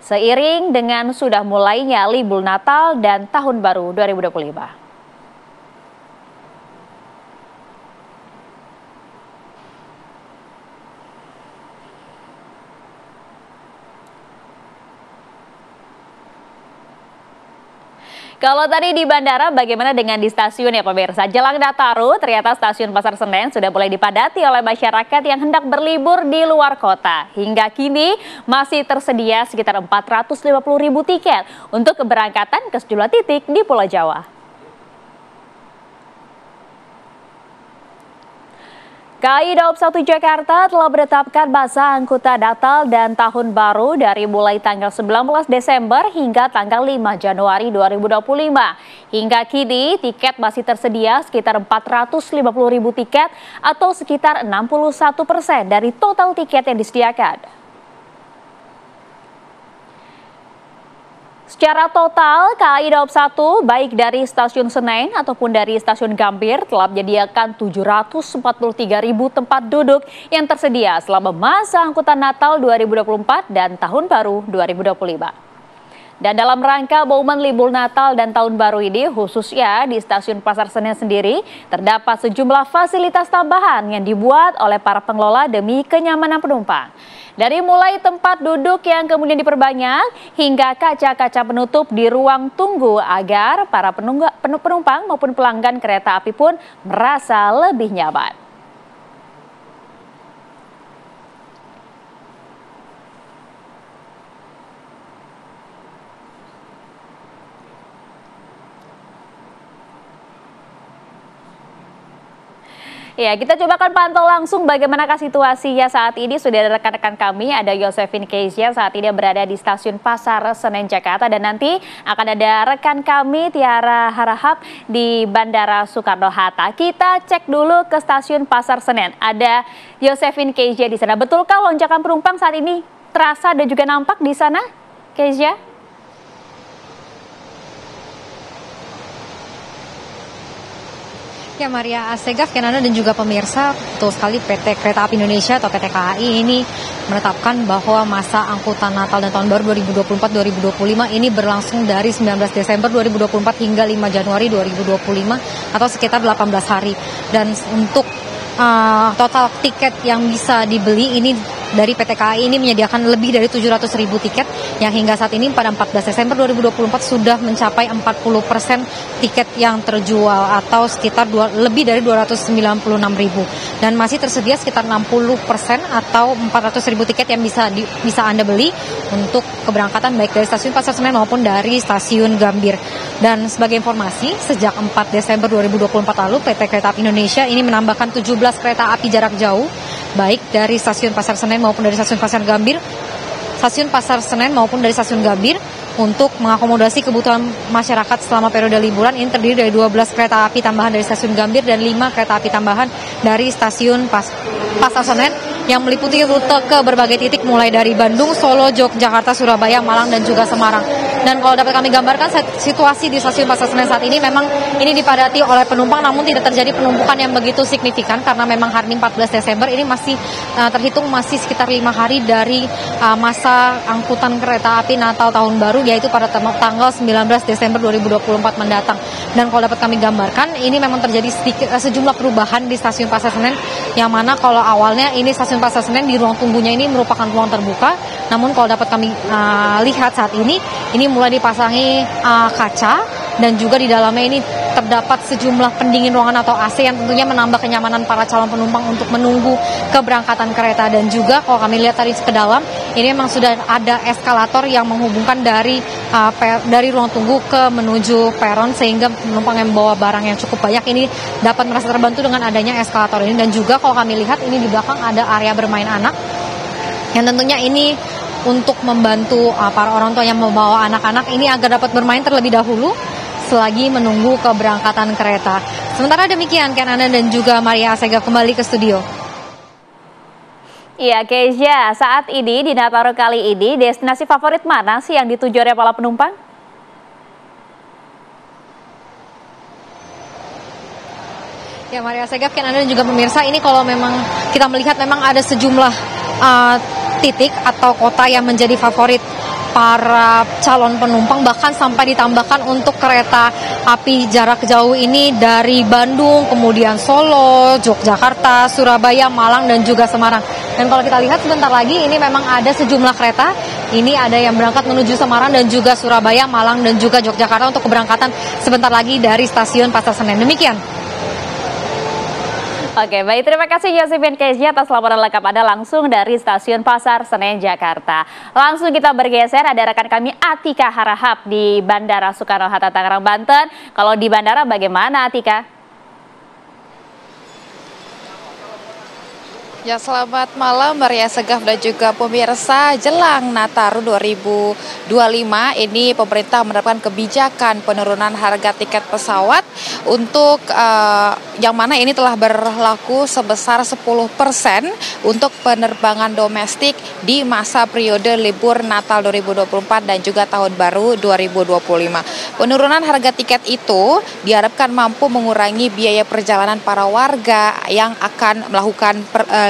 C: seiring dengan sudah mulainya libur Natal dan Tahun Baru 2025. Kalau tadi di bandara, bagaimana dengan di stasiun ya pemirsa? Jelang Nataru, ternyata stasiun Pasar Senen sudah mulai dipadati oleh masyarakat yang hendak berlibur di luar kota. Hingga kini masih tersedia sekitar 450.000 tiket untuk keberangkatan ke sejumlah titik di Pulau Jawa. KAI Daob 1 Jakarta telah menetapkan masa angkutan Natal dan Tahun Baru dari mulai tanggal 19 Desember hingga tanggal 5 Januari 2025. Hingga kini tiket masih tersedia sekitar 450.000 tiket atau sekitar 61% dari total tiket yang disediakan. Secara total, KAI Daob 1 baik dari Stasiun Senen ataupun dari Stasiun Gambir telah menyediakan 743.000 tempat duduk yang tersedia selama masa angkutan Natal 2024 dan Tahun Baru 2025. Dan dalam rangka momen libur Natal dan Tahun Baru ini, khususnya di Stasiun Pasar Senen sendiri, terdapat sejumlah fasilitas tambahan yang dibuat oleh para pengelola demi kenyamanan penumpang. Dari mulai tempat duduk yang kemudian diperbanyak, hingga kaca-kaca penutup di ruang tunggu agar para penumpang maupun pelanggan kereta api pun merasa lebih nyaman. Ya, kita coba akan pantau langsung bagaimanakah situasinya saat ini. Sudah ada rekan-rekan kami, ada Yosefin Kezia saat ini berada di Stasiun Pasar Senen Jakarta, dan nanti akan ada rekan kami Tiara Harahap di Bandara Soekarno-Hatta. Kita cek dulu ke Stasiun Pasar Senen. Ada Yosefin Kezia di sana. Betulkah lonjakan penumpang saat ini terasa dan juga nampak di sana, Kezia?
G: Ya, Maria Asegaf, Kenana dan juga pemirsa, betul sekali PT Kereta Api Indonesia atau PT KAI ini menetapkan bahwa masa angkutan Natal dan Tahun Baru 2024-2025 ini berlangsung dari 19 Desember 2024 hingga 5 Januari 2025 atau sekitar 18 hari. Dan untuk total tiket yang bisa dibeli ini dari PT KAI ini menyediakan lebih dari 700.000 tiket yang hingga saat ini pada 14 Desember 2024 sudah mencapai 40% tiket yang terjual atau sekitar lebih dari 296.000, dan masih tersedia sekitar 60% atau 400.000 tiket yang bisa Anda beli untuk keberangkatan baik dari Stasiun Pasar Senen maupun dari Stasiun Gambir. Dan sebagai informasi, sejak 4 Desember 2024 lalu PT Kereta Api Indonesia ini menambahkan 17 kereta api jarak jauh baik dari Stasiun Pasar Senen maupun dari Stasiun Pasar Gambir, Stasiun Pasar Senen maupun dari Stasiun Gambir untuk mengakomodasi kebutuhan masyarakat selama periode liburan. Ini terdiri dari 12 kereta api tambahan dari Stasiun Gambir dan 5 kereta api tambahan dari Stasiun Pasar Senen yang meliputi rute ke berbagai titik mulai dari Bandung, Solo, Yogyakarta, Surabaya, Malang, dan juga Semarang. Dan kalau dapat kami gambarkan, situasi di Stasiun Pasar Senen saat ini memang ini dipadati oleh penumpang, namun tidak terjadi penumpukan yang begitu signifikan karena memang hari ini 14 Desember ini masih terhitung masih sekitar 5 hari dari masa angkutan kereta api Natal Tahun Baru, yaitu pada tanggal 19 Desember 2024 mendatang. Dan kalau dapat kami gambarkan, ini memang terjadi sejumlah perubahan di Stasiun Pasar Senen, yang mana kalau awalnya ini Stasiun Pasar Senen di ruang tunggunya ini merupakan ruang terbuka, namun kalau dapat kami lihat saat ini mulai dipasangi kaca, dan juga di dalamnya ini terdapat sejumlah pendingin ruangan atau AC yang tentunya menambah kenyamanan para calon penumpang untuk menunggu keberangkatan kereta. Dan juga kalau kami lihat tadi ke dalam, ini memang sudah ada eskalator yang menghubungkan dari ruang tunggu ke menuju peron, sehingga penumpang yang membawa barang yang cukup banyak ini dapat merasa terbantu dengan adanya eskalator ini. Dan juga kalau kami lihat ini di belakang ada area bermain anak, yang tentunya ini untuk membantu para orang tua yang membawa anak-anak ini agar dapat bermain terlebih dahulu selagi menunggu keberangkatan kereta. Sementara demikian, Kenana dan juga Maria Asega kembali ke studio.
C: Iya, Kezia, saat ini di Natal kali ini destinasi favorit mana sih yang dituju oleh para penumpang?
G: Ya, Maria Asega, Kenana dan juga pemirsa, ini kalau memang kita melihat memang ada sejumlah titik atau kota yang menjadi favorit para calon penumpang, bahkan sampai ditambahkan untuk kereta api jarak jauh ini dari Bandung, kemudian Solo, Yogyakarta, Surabaya, Malang, dan juga Semarang. Dan kalau kita lihat sebentar lagi ini memang ada sejumlah kereta, ini ada yang berangkat menuju Semarang dan juga Surabaya, Malang, dan juga Yogyakarta untuk keberangkatan sebentar lagi dari Stasiun Pasar Senen. Demikian.
C: Oke, baik, terima kasih Yosefin Kezia atas laporan lengkap Anda langsung dari Stasiun Pasar Senen Jakarta. Langsung kita bergeser, ada rekan kami Atika Harahap di Bandara Soekarno-Hatta Tangerang, Banten. Kalau di bandara bagaimana, Atika?
H: Ya, selamat malam Maria Segaf dan juga pemirsa. Jelang Nataru 2025 ini pemerintah menerapkan kebijakan penurunan harga tiket pesawat untuk yang mana ini telah berlaku sebesar 10% untuk penerbangan domestik di masa periode libur Natal 2024 dan juga Tahun Baru 2025. Penurunan harga tiket itu diharapkan mampu mengurangi biaya perjalanan para warga yang akan melakukan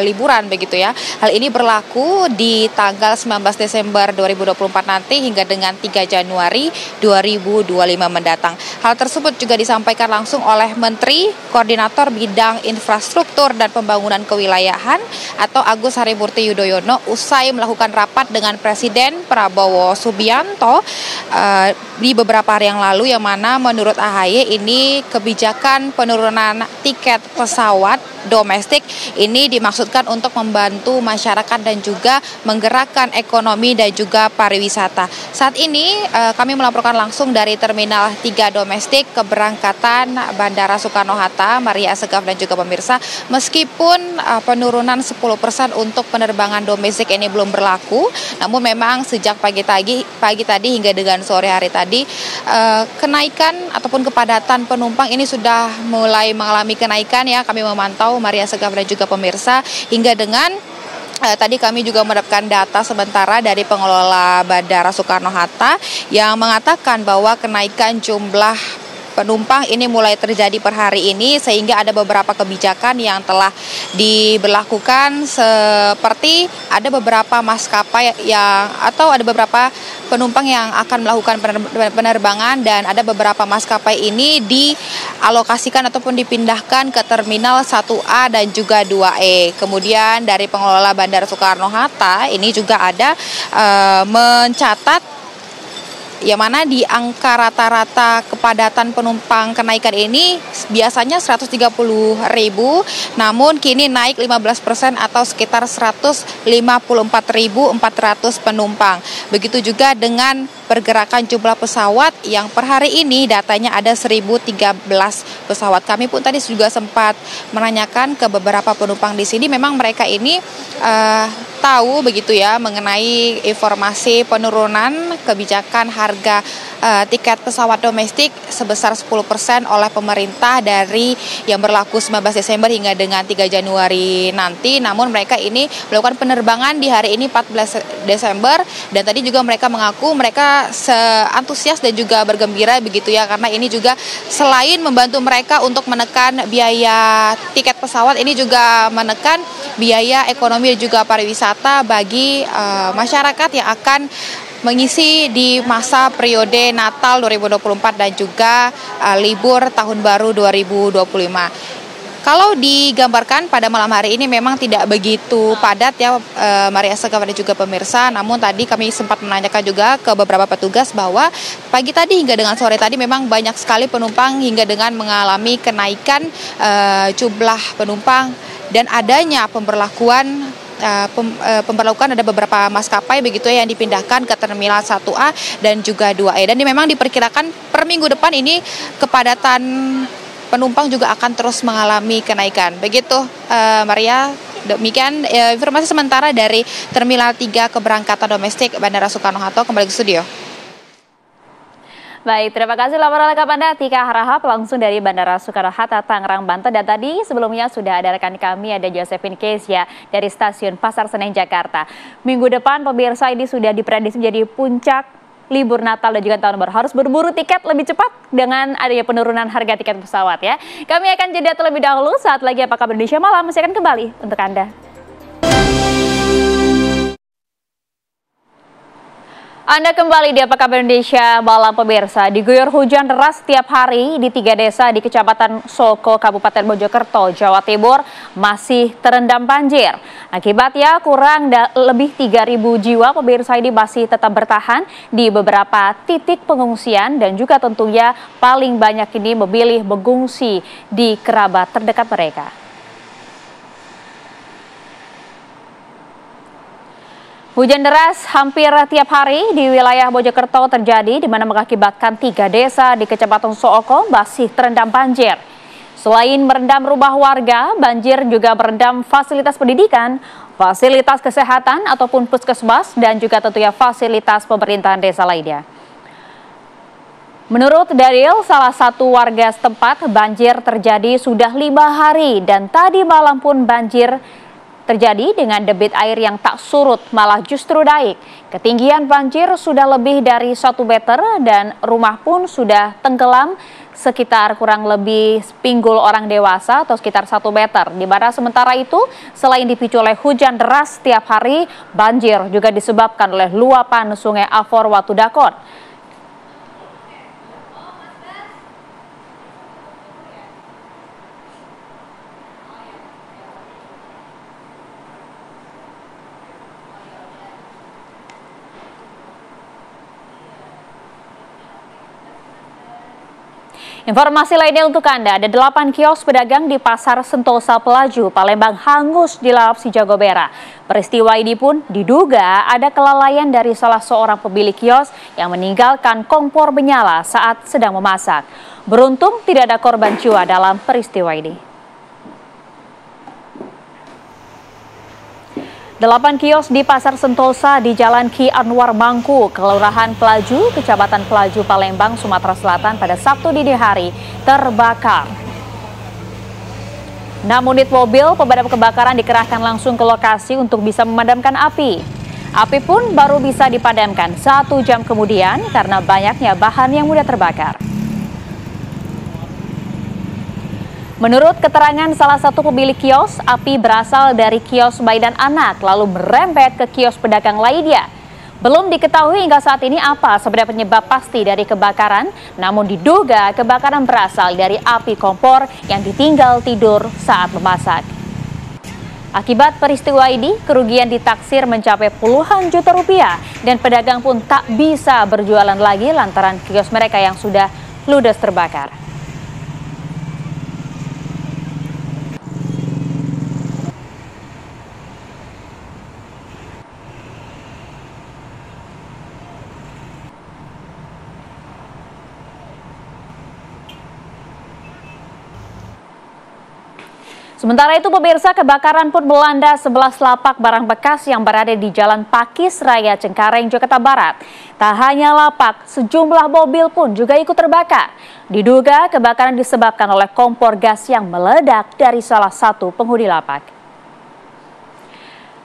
H: liburan begitu ya. Hal ini berlaku di tanggal 19 Desember 2024 nanti hingga dengan 3 Januari 2025 mendatang. Hal tersebut juga disampaikan langsung oleh Menteri Koordinator Bidang Infrastruktur dan Pembangunan Kewilayahan atau Agus Harimurti Yudhoyono usai melakukan rapat dengan Presiden Prabowo Subianto di beberapa hari yang lalu, yang mana menurut AHY ini kebijakan penurunan tiket pesawat domestik ini dimaksudkan untuk membantu masyarakat dan juga menggerakkan ekonomi dan juga pariwisata. Saat ini kami melaporkan langsung dari Terminal 3 Domestik keberangkatan Bandara Soekarno-Hatta, Maria Segaf dan juga pemirsa. Meskipun penurunan 10% untuk penerbangan domestik ini belum berlaku, namun memang sejak pagi tadi hingga dengan sore hari tadi kenaikan ataupun kepadatan penumpang ini sudah mulai mengalami kenaikan ya. Kami memantau Maria Segaf dan juga pemirsa hingga dengan tadi kami juga mendapatkan data sementara dari pengelola Bandara Soekarno-Hatta yang mengatakan bahwa kenaikan jumlah penumpang ini mulai terjadi per hari ini, sehingga ada beberapa kebijakan yang telah diberlakukan seperti ada beberapa maskapai atau ada beberapa penumpang yang akan melakukan penerbangan dan ada beberapa maskapai ini dialokasikan ataupun dipindahkan ke Terminal 1A dan juga 2E. Kemudian dari pengelola Bandara Soekarno-Hatta ini juga ada mencatat yang mana di angka rata-rata kepadatan penumpang kenaikan ini biasanya 130.000, namun kini naik 15% atau sekitar 154.400 penumpang. Begitu juga dengan pergerakan jumlah pesawat yang per hari ini datanya ada 1.013 pesawat. Kami pun tadi juga sempat menanyakan ke beberapa penumpang di sini, memang mereka ini tahu begitu ya mengenai informasi penurunan kebijakan harga tiket pesawat domestik sebesar 10% oleh pemerintah dari yang berlaku 19 Desember hingga dengan 3 Januari nanti. Namun mereka ini melakukan penerbangan di hari ini 14 Desember dan tadi juga mereka mengaku mereka antusias dan juga bergembira begitu ya, karena ini juga selain membantu mereka untuk menekan biaya tiket pesawat, ini juga menekan biaya ekonomi dan juga pariwisata bagi masyarakat yang akan mengisi di masa periode Natal 2024 dan juga libur Tahun Baru 2025. Kalau digambarkan pada malam hari ini memang tidak begitu padat ya Maria Segaf dan juga pemirsa, namun tadi kami sempat menanyakan juga ke beberapa petugas bahwa pagi tadi hingga dengan sore tadi memang banyak sekali penumpang hingga dengan mengalami kenaikan jumlah penumpang dan adanya pemberlakuan ada beberapa maskapai begitu ya yang dipindahkan ke Terminal 1A dan juga 2E, dan memang diperkirakan per minggu depan ini kepadatan penumpang juga akan terus mengalami kenaikan. Begitu Maria, demikian informasi sementara dari Terminal 3 keberangkatan domestik Bandara Soekarno-Hatta. Kembali ke studio.
C: Baik, terima kasih laporan lengkap Anda Tika Harahap langsung dari Bandara Soekarno-Hatta, Tangerang, Banten. Dan tadi sebelumnya sudah ada rekan kami, ada Josephine Kezia dari Stasiun Pasar Senen, Jakarta. Minggu depan pemirsa ini sudah diprediksi menjadi puncak libur Natal dan juga Tahun Baru. Harus berburu tiket lebih cepat dengan adanya penurunan harga tiket pesawat ya. Kami akan jeda terlebih dahulu, saat lagi Apa Kabar Indonesia Malam masih akan kembali untuk Anda. Anda kembali di Apa Kabar Indonesia Malam pemirsa. Diguyur hujan deras setiap hari di 3 desa di Kecamatan Soko, Kabupaten Mojokerto, Jawa Timur masih terendam banjir. Akibatnya kurang lebih 3.000 jiwa pemirsa ini masih tetap bertahan di beberapa titik pengungsian dan juga tentunya paling banyak ini memilih mengungsi di kerabat terdekat mereka. Hujan deras hampir tiap hari di wilayah Mojokerto terjadi, di mana mengakibatkan 3 desa di Kecamatan Sooko masih terendam banjir. Selain merendam rumah warga, banjir juga merendam fasilitas pendidikan, fasilitas kesehatan ataupun puskesmas, dan juga tentunya fasilitas pemerintahan desa lainnya. Menurut Daril, salah satu warga setempat, banjir terjadi sudah 5 hari dan tadi malam pun banjir terjadi dengan debit air yang tak surut, malah justru naik. Ketinggian banjir sudah lebih dari 1 meter dan rumah pun sudah tenggelam sekitar kurang lebih pinggul orang dewasa atau sekitar 1 meter. Di mana sementara itu, selain dipicu oleh hujan deras setiap hari, banjir juga disebabkan oleh luapan sungai Afor Watudakon. Informasi lainnya untuk Anda, ada 8 kios pedagang di Pasar Sentosa Pelaju, Palembang hangus dilahap si Jago Merah. Peristiwa ini pun diduga ada kelalaian dari salah seorang pemilik kios yang meninggalkan kompor menyala saat sedang memasak. Beruntung tidak ada korban jiwa dalam peristiwa ini. 8 kios di Pasar Sentosa di Jalan Ki Anwar Mangku, Kelurahan Pelaju, Kecamatan Pelaju, Palembang, Sumatera Selatan pada Sabtu dini hari terbakar. 6 unit mobil pemadam kebakaran dikerahkan langsung ke lokasi untuk bisa memadamkan api. Api pun baru bisa dipadamkan 1 jam kemudian karena banyaknya bahan yang mudah terbakar. Menurut keterangan salah satu pemilik kios, api berasal dari kios mainan anak lalu merembet ke kios pedagang lainnya. Belum diketahui hingga saat ini apa sebenarnya penyebab pasti dari kebakaran, namun diduga kebakaran berasal dari api kompor yang ditinggal tidur saat memasak. Akibat peristiwa ini, kerugian ditaksir mencapai puluhan juta rupiah dan pedagang pun tak bisa berjualan lagi lantaran kios mereka yang sudah ludes terbakar. Sementara itu pemirsa, kebakaran pun melanda 11 lapak barang bekas yang berada di Jalan Pakis Raya Cengkareng, Jakarta Barat. Tak hanya lapak, sejumlah mobil pun juga ikut terbakar. Diduga kebakaran disebabkan oleh kompor gas yang meledak dari salah satu penghuni lapak.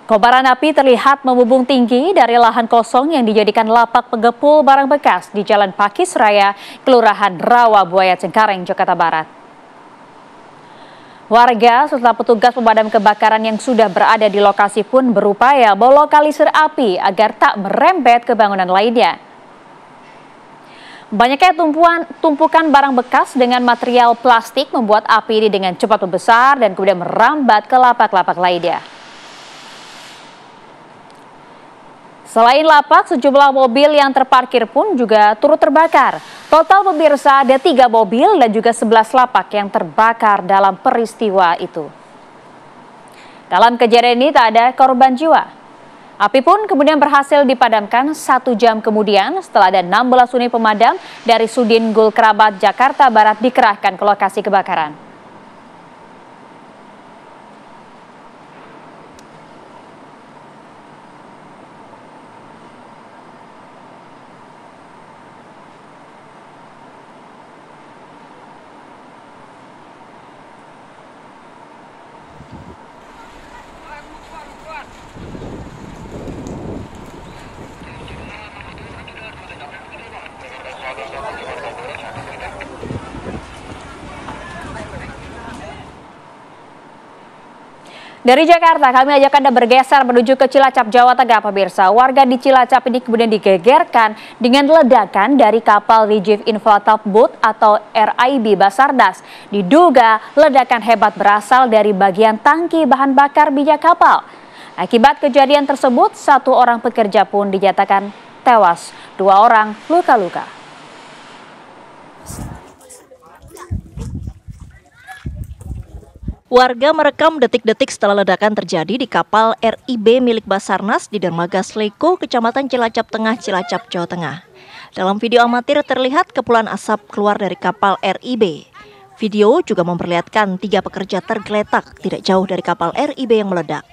C: Kobaran api terlihat membumbung tinggi dari lahan kosong yang dijadikan lapak pengepul barang bekas di Jalan Pakis Raya, Kelurahan Rawabuaya Cengkareng, Jakarta Barat. Warga serta petugas pemadam kebakaran yang sudah berada di lokasi pun berupaya melokalisir api agar tak merembet ke bangunan lainnya. Banyaknya tumpukan barang bekas dengan material plastik membuat api ini dengan cepat membesar dan kemudian merambat ke lapak-lapak lainnya. Selain lapak, sejumlah mobil yang terparkir pun juga turut terbakar. Total pemirsa ada 3 mobil dan juga 11 lapak yang terbakar dalam peristiwa itu. Dalam kejadian ini tak ada korban jiwa. Api pun kemudian berhasil dipadamkan 1 jam kemudian setelah ada 16 unit pemadam dari Sudin Gul Kerabat Jakarta Barat dikerahkan ke lokasi kebakaran. Dari Jakarta, kami ajak Anda bergeser menuju ke Cilacap, Jawa Tengah, pemirsa. Warga di Cilacap ini kemudian digegerkan dengan ledakan dari kapal Reef Inflatop Boat atau RIB Basarnas. Diduga ledakan hebat berasal dari bagian tangki bahan bakar minyak kapal. Akibat kejadian tersebut, 1 orang pekerja pun dinyatakan tewas, 2 orang luka-luka.
X: Warga merekam detik-detik setelah ledakan terjadi di kapal RIB milik Basarnas di Dermaga Sleko, Kecamatan Cilacap Tengah, Cilacap, Jawa Tengah. Dalam video amatir terlihat kepulan asap keluar dari kapal RIB. Video juga memperlihatkan 3 pekerja tergeletak tidak jauh dari kapal RIB yang meledak.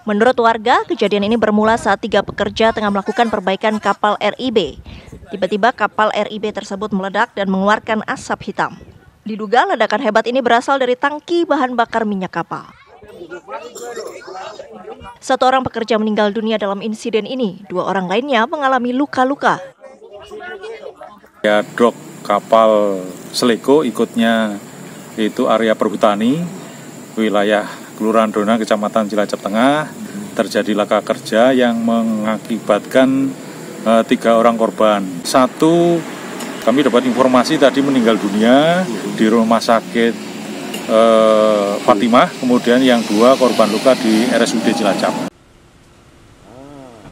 X: Menurut warga, kejadian ini bermula saat 3 pekerja tengah melakukan perbaikan kapal RIB. Tiba-tiba kapal RIB tersebut meledak dan mengeluarkan asap hitam. Diduga ledakan hebat ini berasal dari tangki bahan bakar minyak kapal. 1 orang pekerja meninggal dunia dalam insiden ini, 2 orang lainnya mengalami luka-luka.
I: Ya, drop kapal Seleko ikutnya itu area perhutani, wilayah Kelurahan Dona, Kecamatan Cilacap Tengah, terjadi laka kerja yang mengakibatkan 3 orang korban. 1, kami dapat informasi tadi meninggal dunia di rumah sakit Fatimah, kemudian yang 2 korban luka di RSUD Cilacap.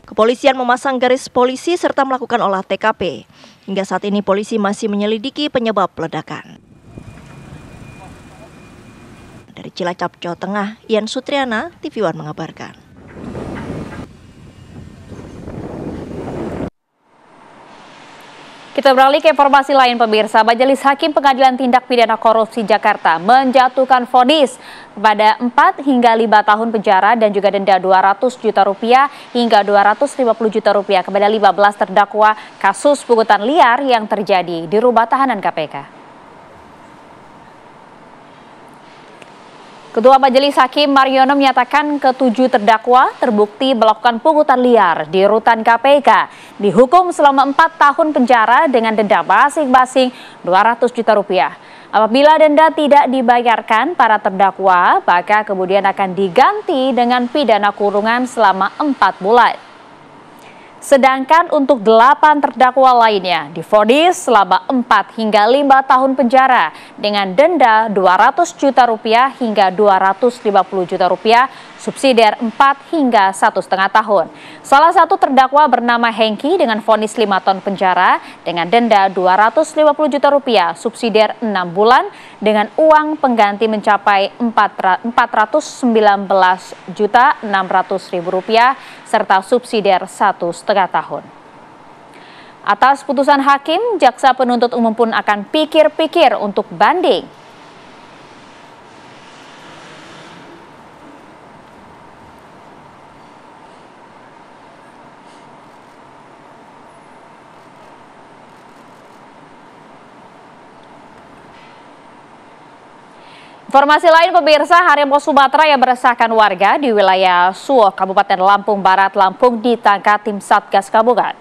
X: Kepolisian memasang garis polisi serta melakukan olah TKP. Hingga saat ini polisi masih menyelidiki penyebab ledakan. Dari Cilacap, Jawa Tengah, Ian Sutriana, TV One mengabarkan.
C: Kita beralih ke informasi lain pemirsa. Majelis Hakim Pengadilan Tindak Pidana Korupsi Jakarta menjatuhkan vonis kepada 4 hingga 5 tahun penjara dan juga denda 200 juta rupiah hingga 250 juta rupiah kepada 15 terdakwa kasus pungutan liar yang terjadi di rumah tahanan KPK. Ketua Majelis Hakim Mariono menyatakan ke-7 terdakwa terbukti melakukan pungutan liar di rutan KPK dihukum selama 4 tahun penjara dengan denda masing-masing 200 juta rupiah. Apabila denda tidak dibayarkan para terdakwa, maka kemudian akan diganti dengan pidana kurungan selama 4 bulan. Sedangkan untuk 8 terdakwa lainnya divonis selama 4 hingga 5 tahun penjara dengan denda 200 juta rupiah hingga 250 juta rupiah, subsidiar 4 hingga 1,5 tahun. Salah satu terdakwa bernama Hengki dengan vonis 5 tahun penjara dengan denda 250 juta rupiah, subsidiar 6 bulan dengan uang pengganti mencapai 419 juta 600 ribu rupiah serta subsidiar 1,5 tahun. Atas putusan hakim, jaksa penuntut umum pun akan pikir-pikir untuk banding. Informasi lain pemirsa, harimau Sumatera yang meresahkan warga di wilayah Suwoh, Kabupaten Lampung Barat, Lampung ditangkap tim Satgas Gabungan.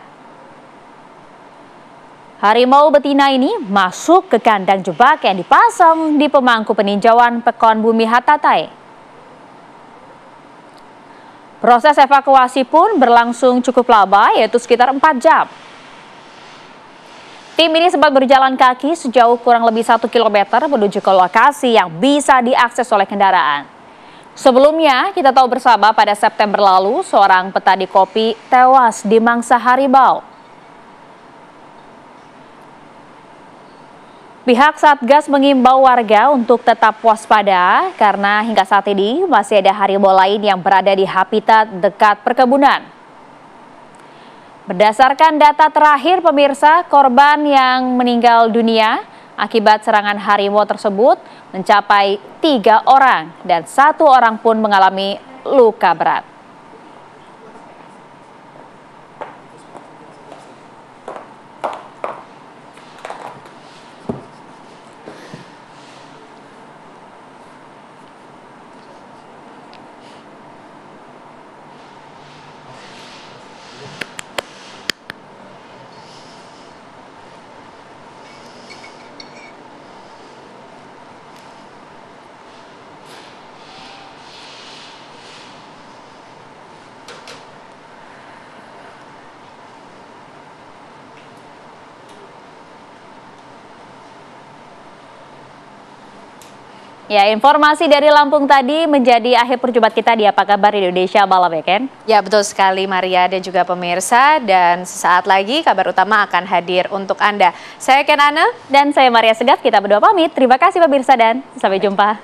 C: Harimau betina ini masuk ke kandang jebak yang dipasang di pemangku peninjauan Pekon Bumi Hatatai. Proses evakuasi pun berlangsung cukup lama, yaitu sekitar 4 jam. Tim ini sempat berjalan kaki sejauh kurang lebih 1 km menuju ke lokasi yang bisa diakses oleh kendaraan. Sebelumnya, kita tahu bersama pada September lalu, seorang petani kopi tewas di mangsa harimau. Pihak Satgas mengimbau warga untuk tetap waspada karena hingga saat ini masih ada harimau lain yang berada di habitat dekat perkebunan. Berdasarkan data terakhir pemirsa, korban yang meninggal dunia akibat serangan harimau tersebut mencapai 3 orang dan 1 orang pun mengalami luka berat. Ya, informasi dari Lampung tadi menjadi akhir perjumpaan kita di Apa Kabar Indonesia Malam ya, Ken?
B: Ya, betul sekali Maria dan juga pemirsa. Dan sesaat lagi kabar utama akan hadir untuk Anda. Saya Ken Ana.
C: Dan saya Maria Segaf, kita berdua pamit. Terima kasih pemirsa dan sampai jumpa.